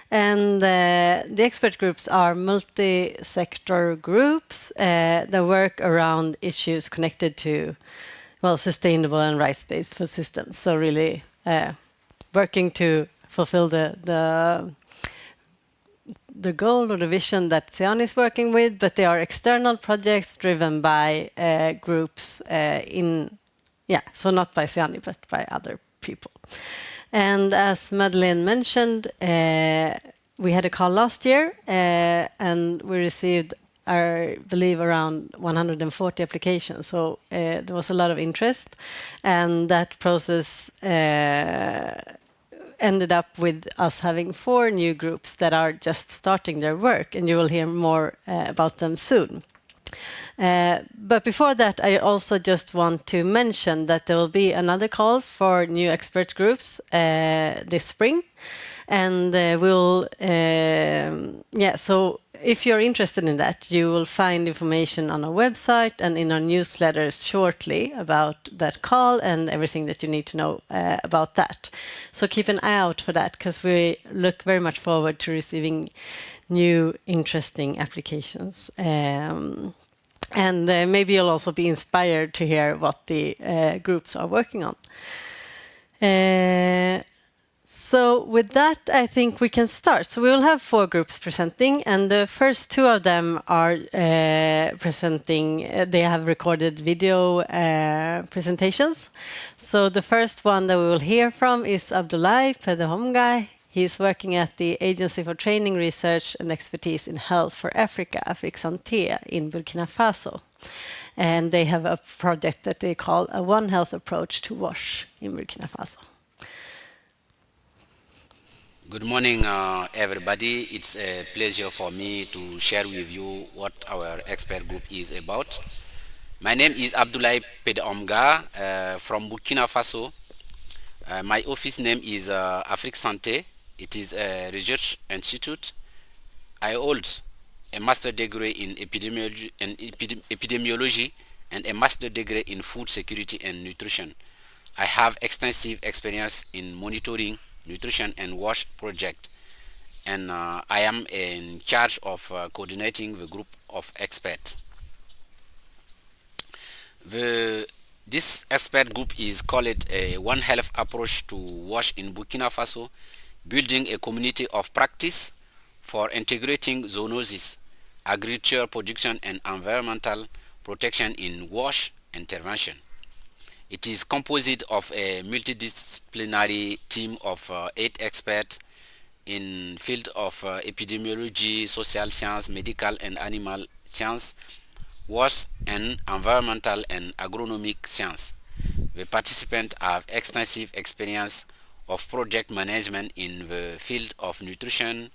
And the expert groups are multi-sector groups that work around issues connected to, well, sustainable and rights-based food systems. So really working to fulfill the goal or the vision that SIANI is working with, but they are external projects driven by groups so not by SIANI, but by other people. And as Madeleine mentioned, we had a call last year, and we received, I believe, around 140 applications. So there was a lot of interest, and that process ended up with us having 4 new groups that are just starting their work, and you will hear more about them soon. But before that, I also just want to mention that there will be another call for new expert groups this spring. And so if you're interested in that, you will find information on our website and in our newsletters shortly about that call and everything that you need to know about that. So keep an eye out for that, because we look very much forward to receiving new, interesting applications. And maybe you'll also be inspired to hear what the groups are working on. So with that, I think we can start. So we will have 4 groups presenting, and the first 2 of them are presenting. They have recorded video presentations. So the first one that we will hear from is Abdoulaye Pedehomgai. He's working at the Agency for Training, Research and Expertise in Health for Africa, Afrique-Santé, in Burkina Faso. And they have a project that they call a One Health approach to WASH in Burkina Faso. Good morning, everybody. It's a pleasure for me to share with you what our expert group is about. My name is Abdoulaye Pedehomgai from Burkina Faso. My office name is Afrique-Santé. It is a research institute. I hold a master's degree in epidemiology and a master's degree in food security and nutrition. I have extensive experience in monitoring nutrition and WASH project, and I am in charge of coordinating the group of experts. This expert group is called a One Health approach to WASH in Burkina Faso, building a community of practice for integrating zoonosis, agriculture production and environmental protection in WASH intervention. It is composed of a multidisciplinary team of 8 experts in field of epidemiology, social science, medical and animal science, WASH and environmental and agronomic science. The participants have extensive experience of project management in the field of nutrition,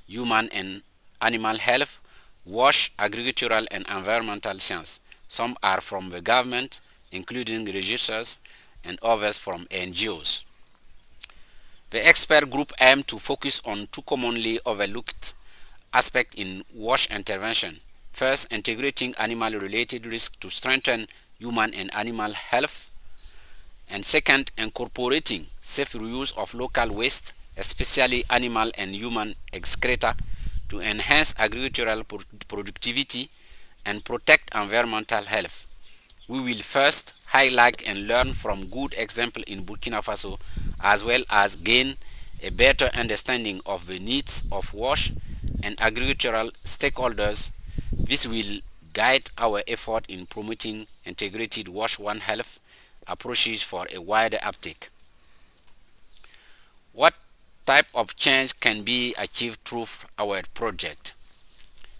human and animal health, WASH, agricultural and environmental science. Some are from the government, including researchers, and others from NGOs. The expert group aims to focus on 2 commonly overlooked aspects in WASH intervention. First, integrating animal-related risks to strengthen human and animal health. And second, incorporating safe reuse of local waste, especially animal and human excreta, to enhance agricultural productivity and protect environmental health. We will first highlight and learn from good examples in Burkina Faso, as well as gain a better understanding of the needs of WASH and agricultural stakeholders. This will guide our effort in promoting integrated WASH One Health approaches for a wider uptake. What type of change can be achieved through our project?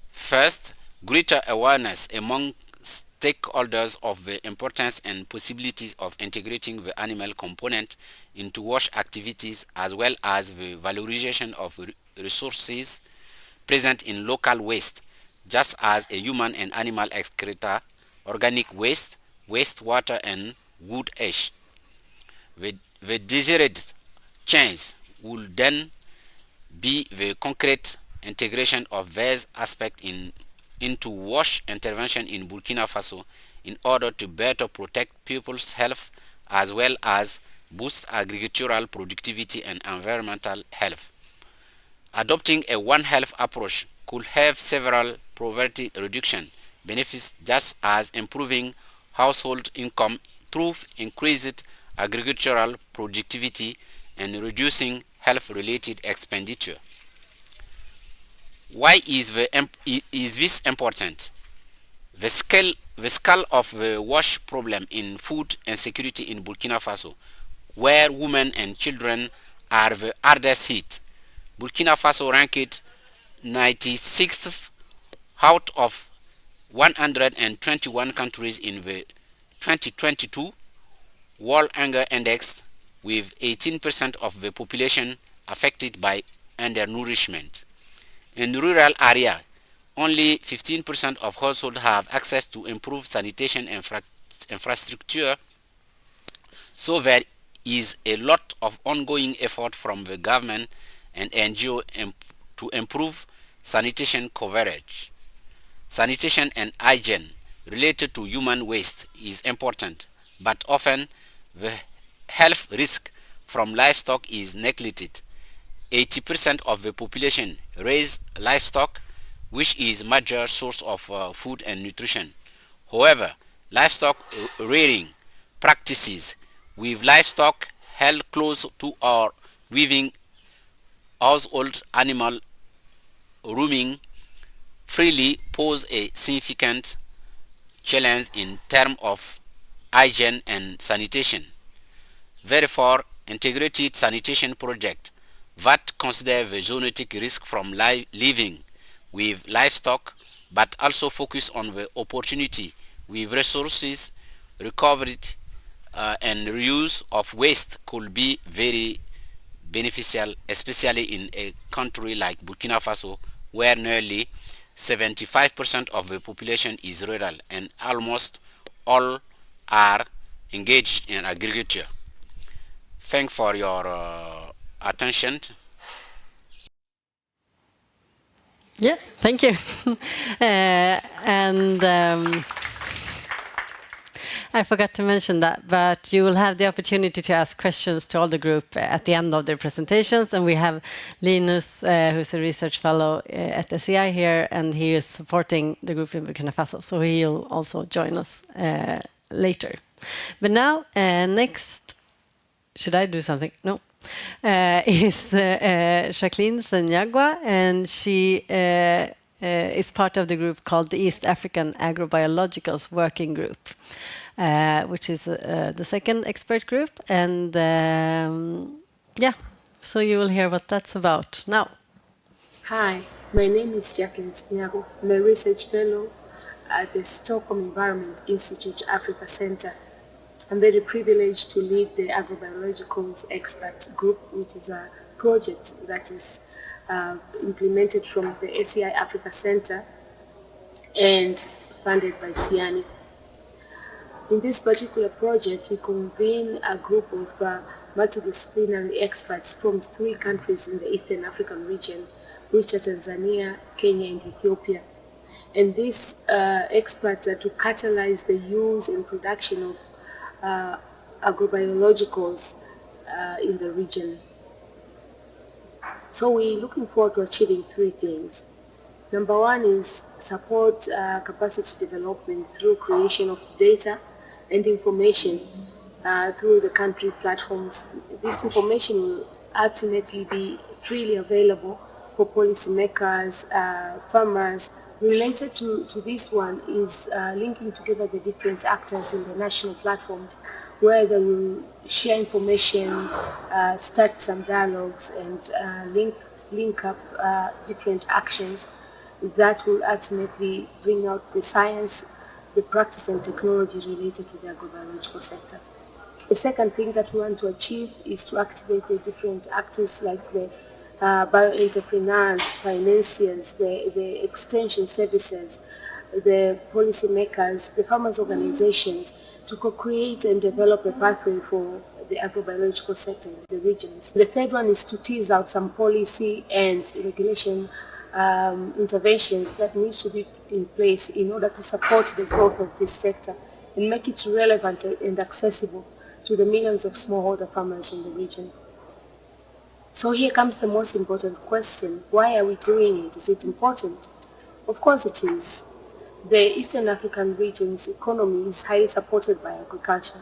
First, greater awareness among stakeholders of the importance and possibilities of integrating the animal component into WASH activities, as well as the valorization of resources present in local waste, just as a human and animal excreta, organic waste, wastewater, and wood ash. The desired change will then be the concrete integration of these aspects into WASH intervention in Burkina Faso in order to better protect people's health as well as boost agricultural productivity and environmental health. Adopting a One Health approach could have several poverty reduction benefits, just as improving household income through increased agricultural productivity and reducing health-related expenditure. Why is this important? The scale of the WASH problem in food insecurity in Burkina Faso, where women and children are the hardest hit. Burkina Faso ranked 96th out of 121 countries in the 2022 World Hunger Index, with 18% of the population affected by undernourishment. In rural areas, only 15% of households have access to improved sanitation infrastructure, so there is a lot of ongoing effort from the government and NGO to improve sanitation coverage. Sanitation and hygiene related to human waste is important, but often the health risk from livestock is neglected. 80% of the population raise livestock, which is major source of food and nutrition. However, livestock rearing practices with livestock held close to or within household animal roaming freely pose a significant challenge in terms of hygiene and sanitation. Therefore, integrated sanitation project that consider the zoonotic risk from living with livestock, but also focus on the opportunity with resources recovered and reuse of waste could be very beneficial, especially in a country like Burkina Faso, where nearly 75% of the population is rural and almost all are engaged in agriculture. Thanks for your attention. Yeah, thank you. I forgot to mention that, but you will have the opportunity to ask questions to all the group at the end of their presentations. And we have Linus, who's a research fellow at SEI here, and he is supporting the group in Burkina Faso. So he'll also join us later. But now, next, should I do something? No. Is Jacqueline Senyagwa, and she is part of the group called the East African Agrobiologicals Working Group, which is the second expert group. And yeah, so you will hear what that's about now. Hi, my name is Jacqueline Senyagwa. I'm a research fellow at the Stockholm Environment Institute Africa Center. I'm very privileged to lead the Agrobiologicals Expert Group, which is a project that is implemented from the SEI Africa Center and funded by SIANI. In this particular project, we convene a group of multidisciplinary experts from 3 countries in the Eastern African region, which are Tanzania, Kenya, and Ethiopia. And these experts are to catalyze the use and production of agrobiologicals in the region. So we're looking forward to achieving 3 things. Number one is support capacity development through creation of data and information through the country platforms. This information will ultimately be freely available for policymakers, farmers. Related to this one is linking together the different actors in the national platforms where they will share information, start some dialogues, and link up different actions that will ultimately bring out the science, the practice and technology related to the agrobiological sector. The second thing that we want to achieve is to activate the different actors like the bio-entrepreneurs, financiers, the extension services, the policymakers, the farmers' organizations to co-create and develop a pathway for the agrobiological sector in the regions. The third one is to tease out some policy and regulation interventions that need to be in place in order to support the growth of this sector and make it relevant and accessible to the millions of smallholder farmers in the region. So here comes the most important question. Why are we doing it? Is it important? Of course it is. The Eastern African region's economy is highly supported by agriculture.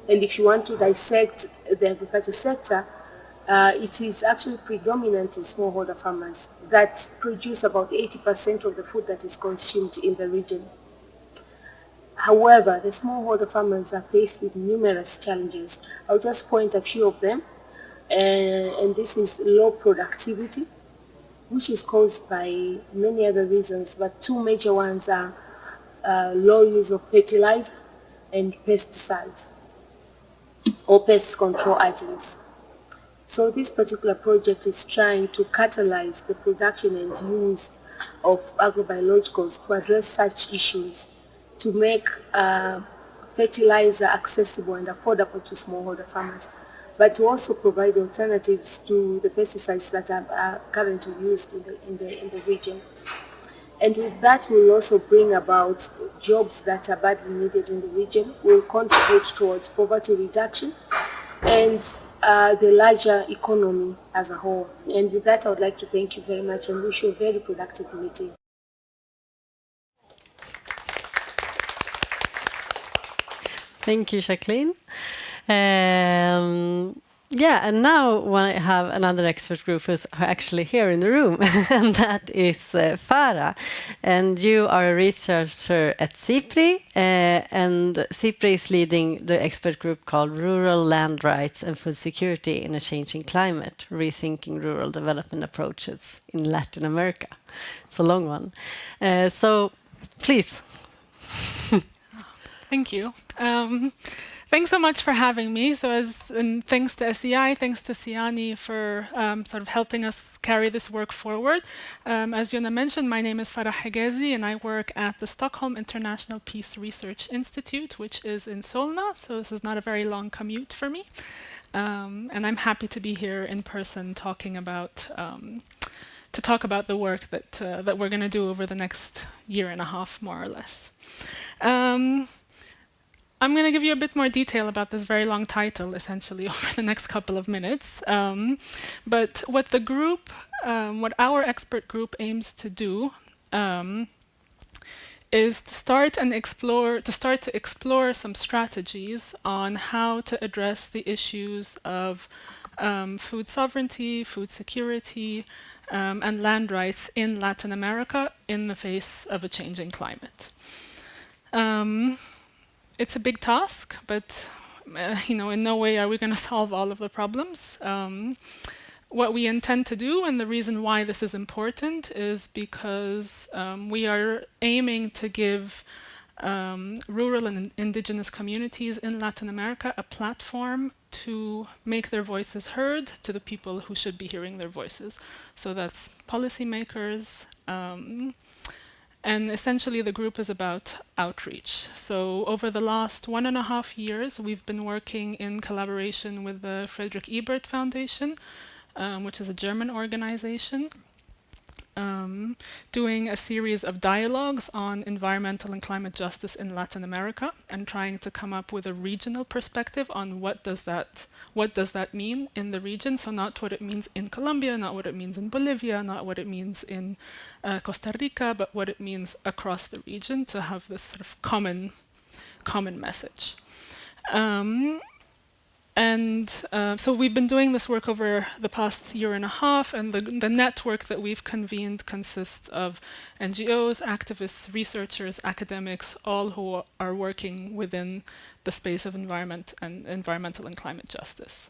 And if you want to dissect the agriculture sector, it is actually predominantly smallholder farmers that produce about 80% of the food that is consumed in the region. However, the smallholder farmers are faced with numerous challenges. I'll just point a few of them. And this is low productivity, which is caused by many other reasons, but two major ones are low use of fertilizer and pesticides or pest control agents. So this particular project is trying to catalyze the production and use of agrobiologicals to address such issues, to make fertilizer accessible and affordable to smallholder farmers, but to also provide alternatives to the pesticides that are currently used in the region. And with that, we'll also bring about jobs that are badly needed in the region, will contribute towards poverty reduction and the larger economy as a whole. And with that, I would like to thank you very much and wish you a very productive meeting. Thank you, Jacqueline. Yeah, and now I have another expert group who's actually here in the room, and that is Farah. And you are a researcher at CIPRI, and CIPRI is leading the expert group called Rural Land Rights and Food Security in a Changing Climate, Rethinking Rural Development Approaches in Latin America. It's a long one. So, please. Thank you. Thanks so much for having me. And thanks to SEI, thanks to SIANI for sort of helping us carry this work forward. As Yona mentioned, my name is Farah Hegezi, and I work at the Stockholm International Peace Research Institute, which is in Solna. So this is not a very long commute for me. And I'm happy to be here in person talking about to talk about the work that we're going to do over the next year and a half, more or less. I'm going to give you a bit more detail about this very long title, essentially, over the next couple of minutes. But what the group, what our expert group aims to do is to start to explore some strategies on how to address the issues of food sovereignty, food security, and land rights in Latin America in the face of a changing climate. It's a big task, but in no way are we going to solve all of the problems. What we intend to do, and the reason why this is important, is because we are aiming to give rural and indigenous communities in Latin America a platform to make their voices heard to the people who should be hearing their voices. So that's policymakers, and essentially the group is about outreach. So over the last 1.5 years, we've been working in collaboration with the Friedrich Ebert Foundation, which is a German organization. doing a series of dialogues on environmental and climate justice in Latin America and trying to come up with a regional perspective on what does that mean in the region. So not what it means in Colombia, not what it means in Bolivia, not what it means in Costa Rica, but what it means across the region to have this sort of common message. So we've been doing this work over the past year and a half, and the network that we've convened consists of NGOs, activists, researchers, academics, all who are working within the space of environmental and climate justice.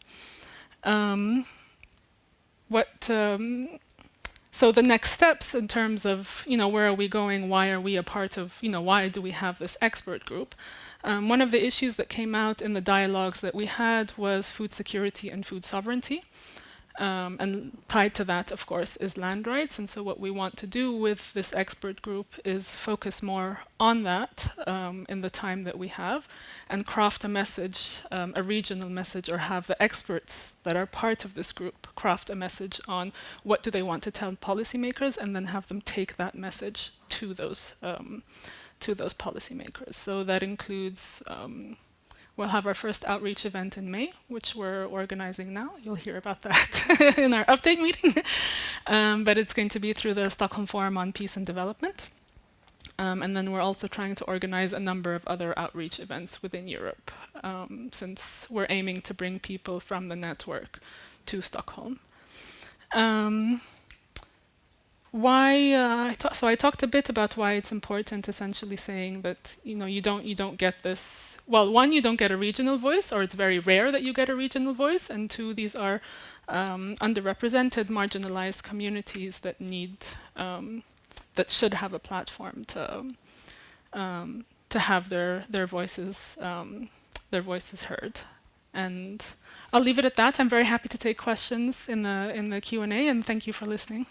So the next steps in terms of, where are we going, why are we a part of, why do we have this expert group? One of the issues that came out in the dialogues that we had was food security and food sovereignty. And tied to that, of course, is land rights. And so what we want to do with this expert group is focus more on that in the time that we have and craft a message, a regional message, or have the experts that are part of this group craft a message on what do they want to tell policymakers, and then have them take that message to those policymakers. So that includes, we'll have our first outreach event in May, which we're organizing now. You'll hear about that in our update meeting. But it's going to be through the Stockholm Forum on Peace and Development. And then we're also trying to organize a number of other outreach events within Europe, since we're aiming to bring people from the network to Stockholm. So I talked a bit about why it's important, essentially saying that you don't get this. Well, one, you don't get a regional voice, or it's very rare that you get a regional voice, and two, these are underrepresented, marginalized communities that that should have a platform to have their voices heard. And I'll leave it at that. I'm very happy to take questions in the Q&A, and thank you for listening.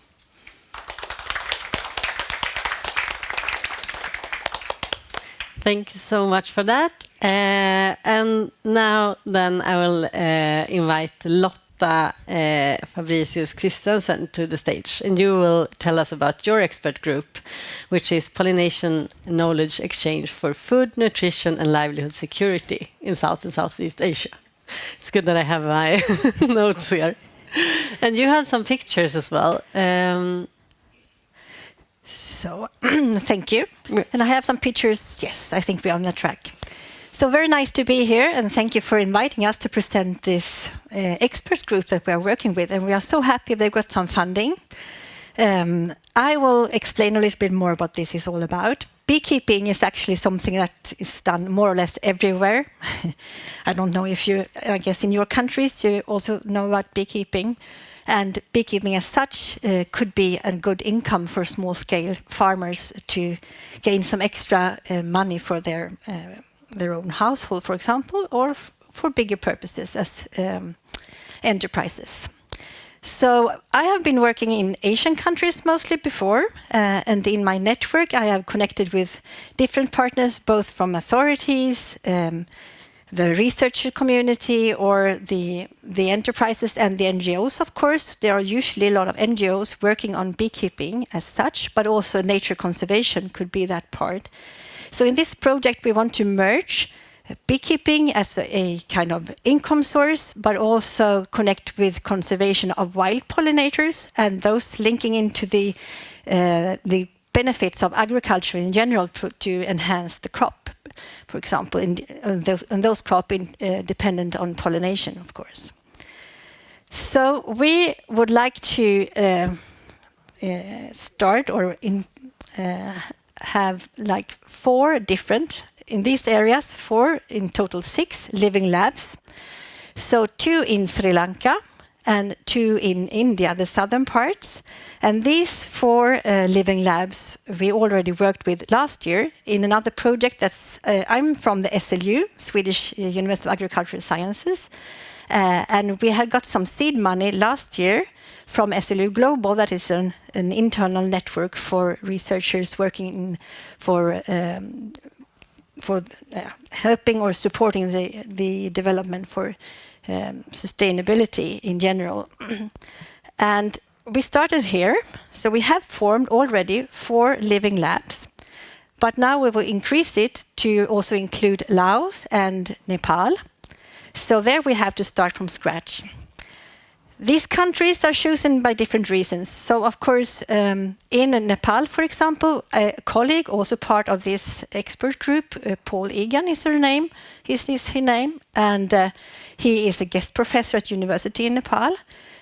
Thank you so much for that. And now then I will invite Lotta Fabricius Christensen to the stage, and you will tell us about your expert group, which is Pollination Knowledge Exchange for Food, Nutrition and Livelihood Security in South and Southeast Asia. It's good that I have my notes here. And you have some pictures as well. So, thank you. And I have some pictures. Yes, I think we're on the track. So very nice to be here, and thank you for inviting us to present this expert group that we are working with. And we are so happy they've got some funding. I will explain a little bit more what this is all about. Beekeeping is actually something that is done more or less everywhere. I don't know if I guess in your countries you also know about beekeeping. And beekeeping as such could be a good income for small-scale farmers to gain some extra money for their own household, for example, or for bigger purposes as enterprises. So I have been working in Asian countries mostly before, and in my network I have connected with different partners, both from authorities, the researcher community, or the enterprises and the NGOs, of course. There are usually a lot of NGOs working on beekeeping as such, but also nature conservation could be that part. So in this project we want to merge beekeeping as a kind of income source, but also connect with conservation of wild pollinators, and those linking into the benefits of agriculture in general to enhance the crop, for example, and those crops dependent on pollination, of course. So we would like to start or have like 4 different, in these areas, 4, in total 6 living labs. So 2 in Sri Lanka and 2 in India, the southern parts. And these 4 living labs we already worked with last year in another project that's, I'm from the SLU, Swedish University of Agricultural Sciences. And we had got some seed money last year from SLU Global, that is an internal network for researchers working for helping or supporting the development for sustainability in general. And we started here, so we have formed already 4 living labs, but now we will increase it to also include Laos and Nepal. So there we have to start from scratch. These countries are chosen by different reasons. So, of course, in Nepal, for example, a colleague, also part of this expert group, Paul Egan is her name, is his name, and he is a guest professor at university in Nepal,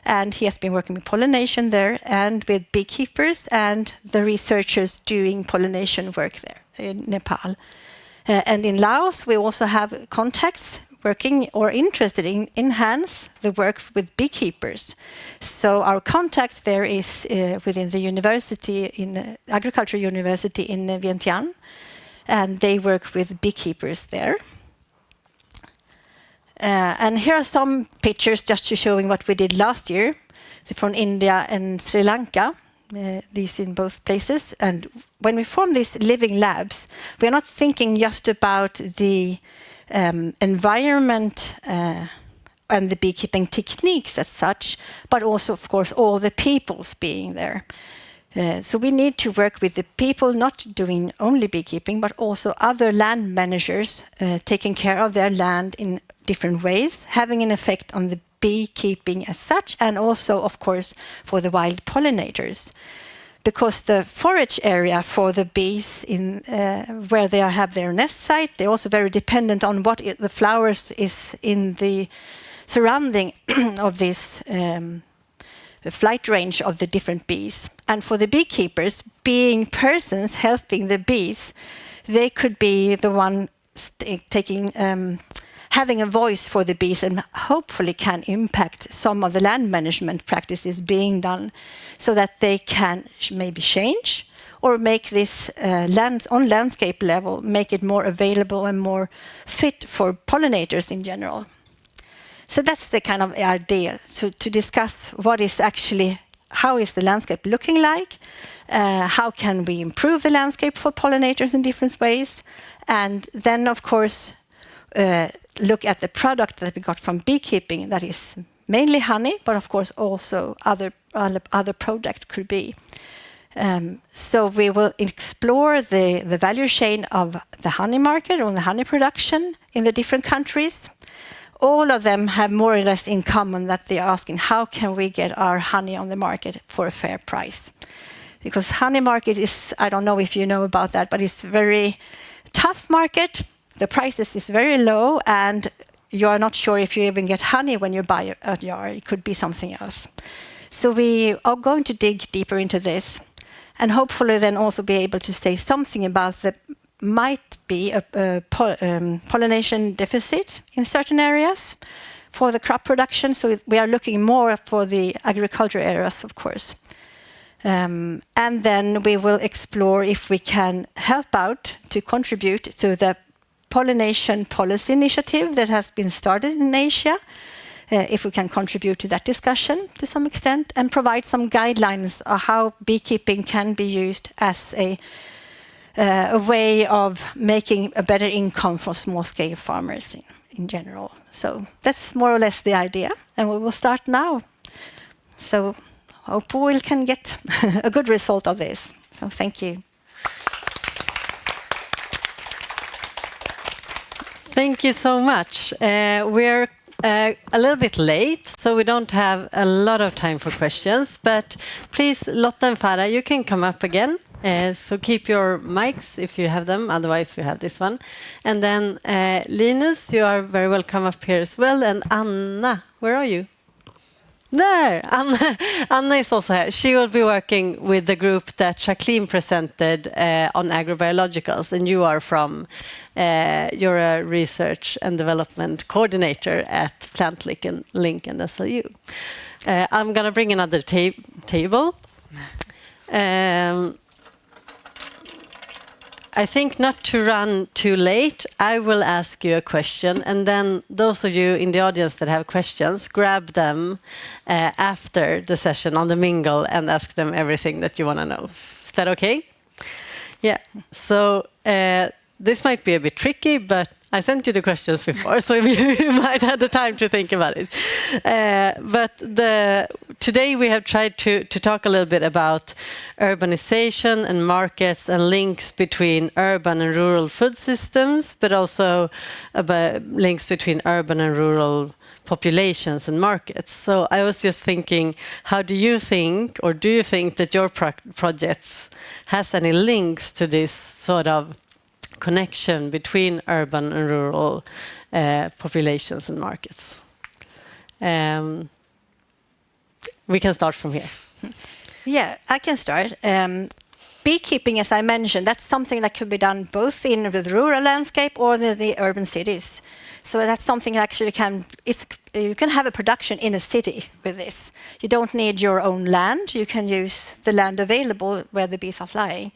and he has been working with pollination there and with beekeepers and the researchers doing pollination work there in Nepal. And in Laos, we also have contacts working or interested in enhance the work with beekeepers. So our contact there is within the university, in agriculture university in Vientiane, and they work with beekeepers there. And here are some pictures just to showing what we did last year from India and Sri Lanka. These in both places. And when we form these living labs, we are not thinking just about the environment and the beekeeping techniques as such, but also, of course, all the peoples being there. So we need to work with the people not doing only beekeeping, but also other land managers taking care of their land in different ways, having an effect on the beekeeping as such, and also, of course, for the wild pollinators. Because the forage area for the bees in where they have their nest site, they're also very dependent on what the flowers is in the surrounding of this flight range of the different bees. And for the beekeepers, being persons helping the bees, they could be the one taking having a voice for the bees and hopefully can impact some of the land management practices being done so that they can maybe change or make this on landscape level, make it more available and more fit for pollinators in general. So that's the kind of idea, so to discuss what is actually, how is the landscape looking like, how can we improve the landscape for pollinators in different ways, and then of course look at the product that we got from beekeeping, that is mainly honey, but of course also other product could be. So we will explore the value chain of the honey market or the honey production in the different countries. All of them have more or less in common that they are asking, how can we get our honey on the market for a fair price? Because honey market is, I don't know if you know about that, but it's a very tough market. The prices is very low, and you are not sure if you even get honey when you buy a jar. It could be something else. So we are going to dig deeper into this, and hopefully then also be able to say something about the might be a pollination deficit in certain areas for the crop production. So we are looking more for the agriculture areas, of course. And then we will explore if we can help out to contribute to the pollination policy initiative that has been started in Asia, if we can contribute to that discussion to some extent and provide some guidelines on how beekeeping can be used as a way of making a better income for small-scale farmers in general. So that's more or less the idea, and we will start now. So hope we can get a good result of this. So thank you. Thank you so much. We're a little bit late, so we don't have a lot of time for questions. But please, Lotta and Farah, you can come up again. So keep your mics if you have them. Otherwise, we have this one. And then Linus, you are very welcome up here as well. And Anna, where are you? There, Anna is also here. She will be working with the group that Jacqueline presented on agrobiologicals, and you are from, you're a research and development coordinator at PlantLink and SLU. I'm going to bring another table. I think not to run too late, I will ask you a question, and then those of you in the audience that have questions, grab them after the session on the mingle and ask them everything that you want to know. Is that okay? Yeah. So this might be a bit tricky, but I sent you the questions before, so you might have the time to think about it. But today we have tried to talk a little bit about urbanization and markets and links between urban and rural food systems, but also about links between urban and rural populations and markets. So I was just thinking, how do you think, or do you think that your projects has any links to this sort of connection between urban and rural populations and markets? We can start from here. Yeah, I can start. Beekeeping, as I mentioned, that's something that could be done both in the rural landscape or the urban cities. So that's something that actually you can have a production in a city with this. You don't need your own land. You can use the land available where the bees are flying.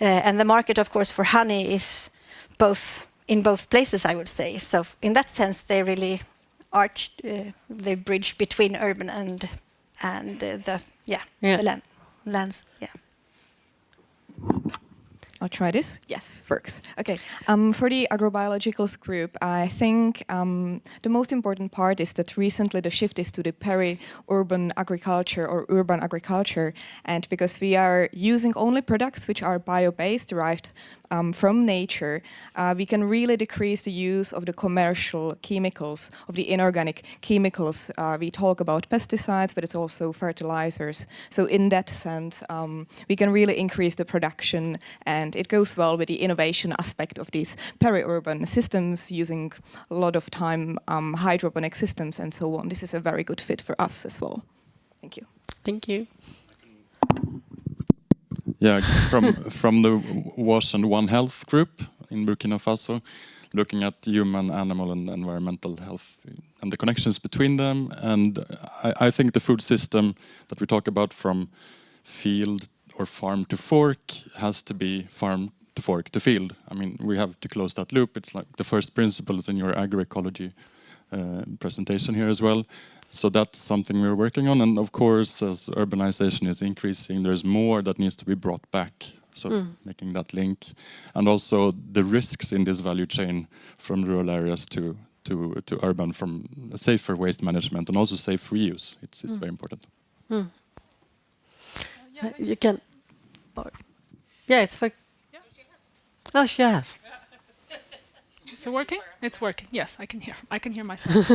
And the market, of course, for honey is in both places, I would say. So in that sense, they really are the bridge between urban and the lands. Yeah. I'll try this. Yes, works. Okay. For the agrobiologicals group, I think the most important part is that recently the shift is to the peri-urban agriculture or urban agriculture, and because we are using only products which are bio-based, derived from nature, we can really decrease the use of the commercial chemicals, of the inorganic chemicals. We talk about pesticides, but it's also fertilizers. So in that sense, we can really increase the production, and it goes well with the innovation aspect of these peri-urban systems, using a lot of time hydroponic systems and so on. This is a very good fit for us as well. Thank you. Thank you. Yeah, from the WASH and One Health group in Burkina Faso, looking at human, animal and environmental health and the connections between them. And I think the food system that we talk about from field or farm to fork has to be farm to fork to field. I mean, we have to close that loop. It's like the first principles in your agroecology presentation here as well. So that's something we're working on. And of course, as urbanization is increasing, there's more that needs to be brought back. So making that link. And also the risks in this value chain from rural areas to urban, from safer waste management and also safe reuse. It's very important. You can... Yeah, it's for... Oh, she has. Is it working? It's working. Yes, I can hear myself.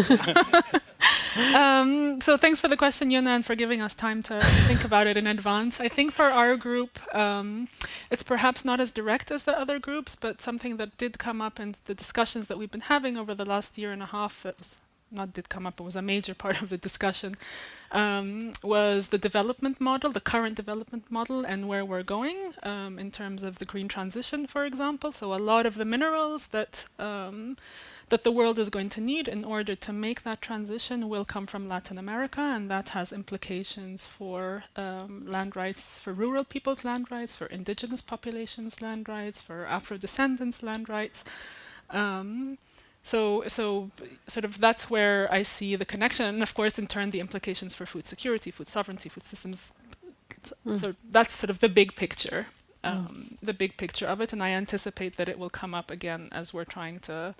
So thanks for the question, Yuna, and for giving us time to think about it in advance. I think for our group, it's perhaps not as direct as the other groups, but something that did come up in the discussions that we've been having over the last year and a half, it was a major part of the discussion, was the development model, the current development model, and where we're going in terms of the green transition, for example. So a lot of the minerals that the world is going to need in order to make that transition will come from Latin America, and that has implications for land rights, for rural people's land rights, for indigenous populations' land rights, for Afro-descendants' land rights. So sort of that's where I see the connection, and of course, in turn, the implications for food security, food sovereignty, food systems. So that's sort of the big picture, of it, and I anticipate that it will come up again as we're trying to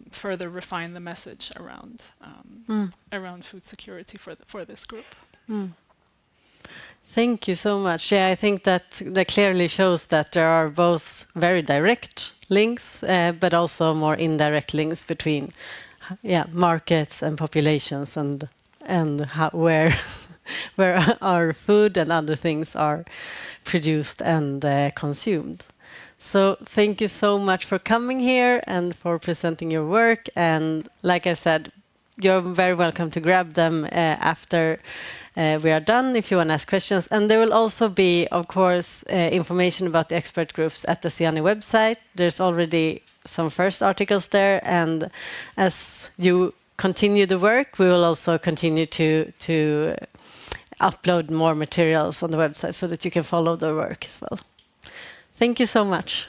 further refine the message around food security for this group. Thank you so much. Yeah, I think that clearly shows that there are both very direct links, but also more indirect links between, markets and populations, and where our food and other things are produced and consumed. So thank you so much for coming here and for presenting your work. And like I said, you're very welcome to grab them after we are done if you want to ask questions. And there will also be, of course, information about the expert groups at the SIANI website. There's already some first articles there. And as you continue the work, we will also continue to upload more materials on the website so that you can follow the work as well. Thank you so much.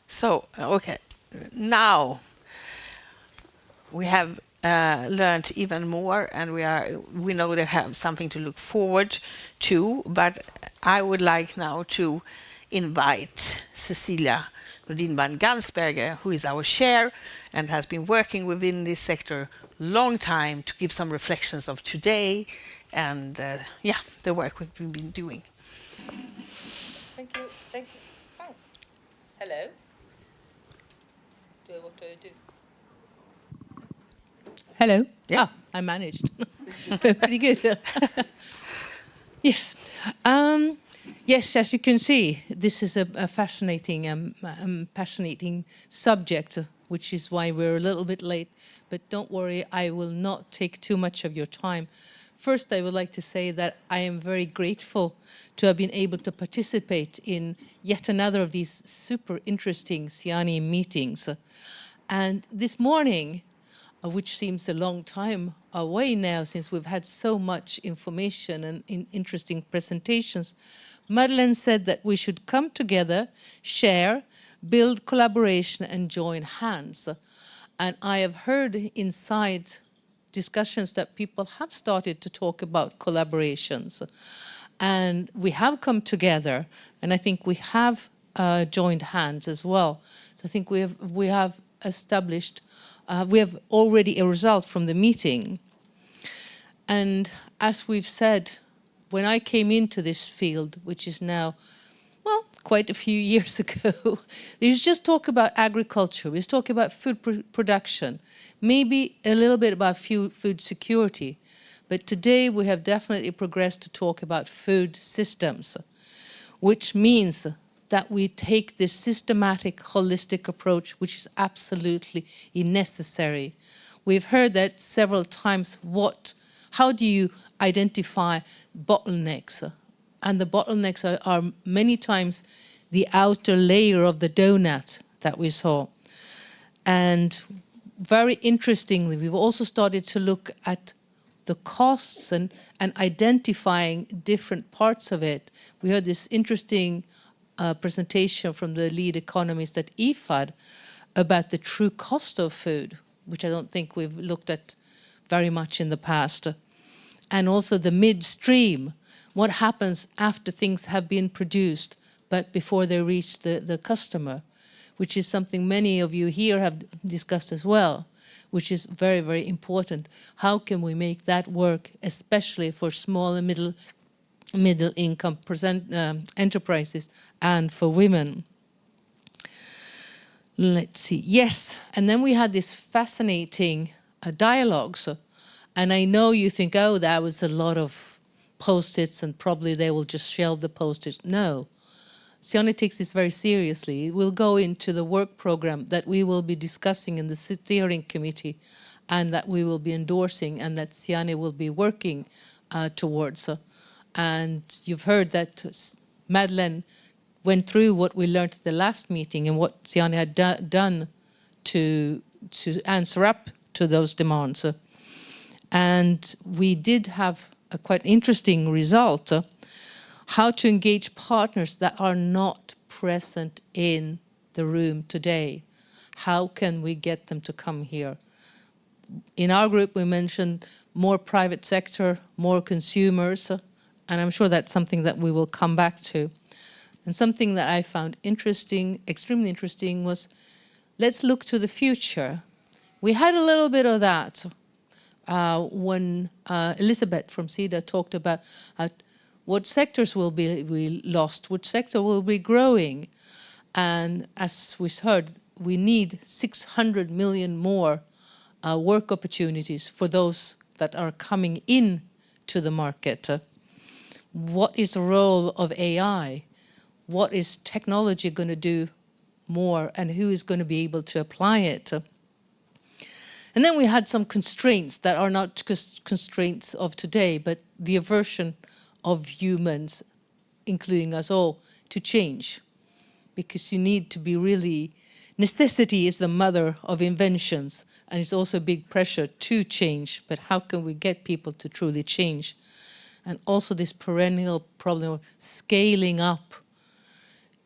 So, now we have learned even more, and we know they have something to look forward to. But I would like now to invite Cecilia Nordin van Gansberger, who is our chair and has been working within this sector long time, to give some reflections of today and the work we've been doing. Thank you. Thank you. Oh. Hello. What do I do? Hello. Yeah. I managed. Pretty good. Yes. Yes, as you can see, this is a fascinating, fascinating subject, which is why we're a little bit late. But don't worry, I will not take too much of your time. First, I would like to say that I am very grateful to have been able to participate in yet another of these super interesting SIANI meetings. And this morning, which seems a long time away now since we've had so much information and interesting presentations, Madeleine said that we should come together, share, build collaboration and join hands. And I have heard inside discussions that people have started to talk about collaborations. And we have come together, and I think we have joined hands as well. So I think we have established, we have already a result from the meeting. And as we've said, when I came into this field, which is now, well, quite a few years ago, there's just talk about agriculture, there's talk about food production, maybe a little bit about food security. But today we have definitely progressed to talk about food systems, which means that we take this systematic, holistic approach, which is absolutely necessary. We've heard that several times. How do you identify bottlenecks? And the bottlenecks are many times the outer layer of the donut that we saw. And very interestingly, we've also started to look at the costs and identifying different parts of it. We heard this interesting presentation from the lead economist at IFAD about the true cost of food, which I don't think we've looked at very much in the past. And also the midstream, what happens after things have been produced, but before they reach the customer, which is something many of you here have discussed as well, which is very, very important. How can we make that work, especially for small and middle income enterprises and for women? Let's see. Yes, and then we had this fascinating dialogue. And I know you think, oh, that was a lot of post-its and probably they will just shelve the post-its. No. SIANI takes this very seriously. It will go into the work program that we will be discussing in the steering committee and that we will be endorsing and that SIANI will be working towards. And you've heard that Madeleine went through what we learned at the last meeting and what SIANI had done to answer up to those demands. And we did have a quite interesting result, how to engage partners that are not present in the room today. How can we get them to come here? In our group, we mentioned more private sector, more consumers, and I'm sure that's something that we will come back to. And something that I found interesting, extremely interesting, was let's look to the future. We had a little bit of that when Elizabeth from SIDA talked about what sectors will be lost, which sector will be growing. And as we heard, we need 600 million more work opportunities for those that are coming in to the market. What is the role of AI? What is technology going to do more, and who is going to be able to apply it? And then we had some constraints that are not constraints of today, but the aversion of humans, including us all, to change. Because you need to be really, necessity is the mother of inventions, and it's also a big pressure to change, but how can we get people to truly change? And also this perennial problem of scaling up.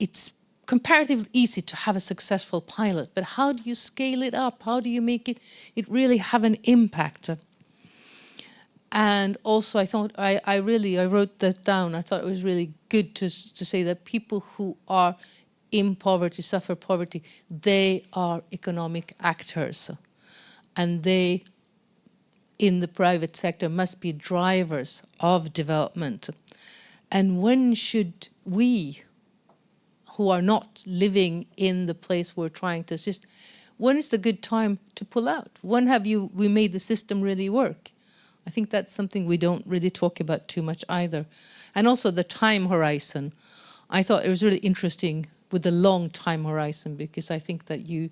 It's comparatively easy to have a successful pilot, but how do you scale it up? How do you make it really have an impact? And also, I thought I wrote that down. I thought it was really good to say that people who are in poverty, suffer poverty, they are economic actors, and they, in the private sector, must be drivers of development. And when should we, who are not living in the place we're trying to assist, when is the good time to pull out? When have we made the system really work? I think that's something we don't really talk about too much either. And also the time horizon. I thought it was really interesting with the long time horizon, because I think that you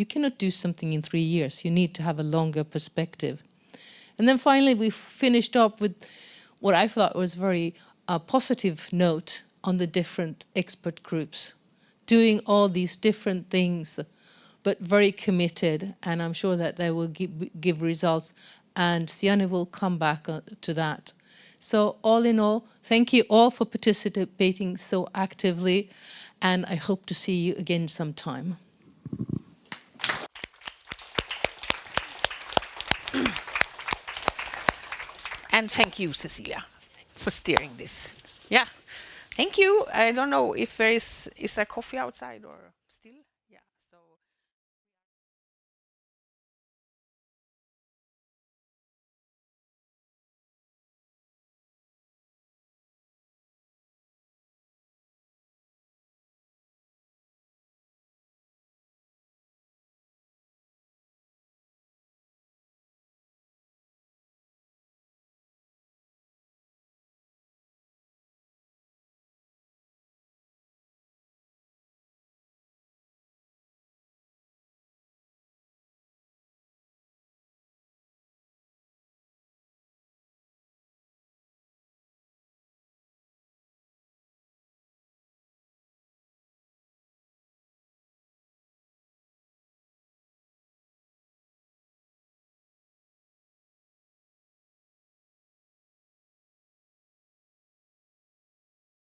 cannot do something in 3 years. You need to have a longer perspective. And then finally, we finished up with what I thought was very positive note on the different expert groups, doing all these different things, but very committed, and I'm sure that they will give results, and SIANI will come back to that. So all in all, thank you all for participating so actively, and I hope to see you again sometime. And thank you, Cecilia, for steering this. Yeah, thank you. I don't know if there is there coffee outside or...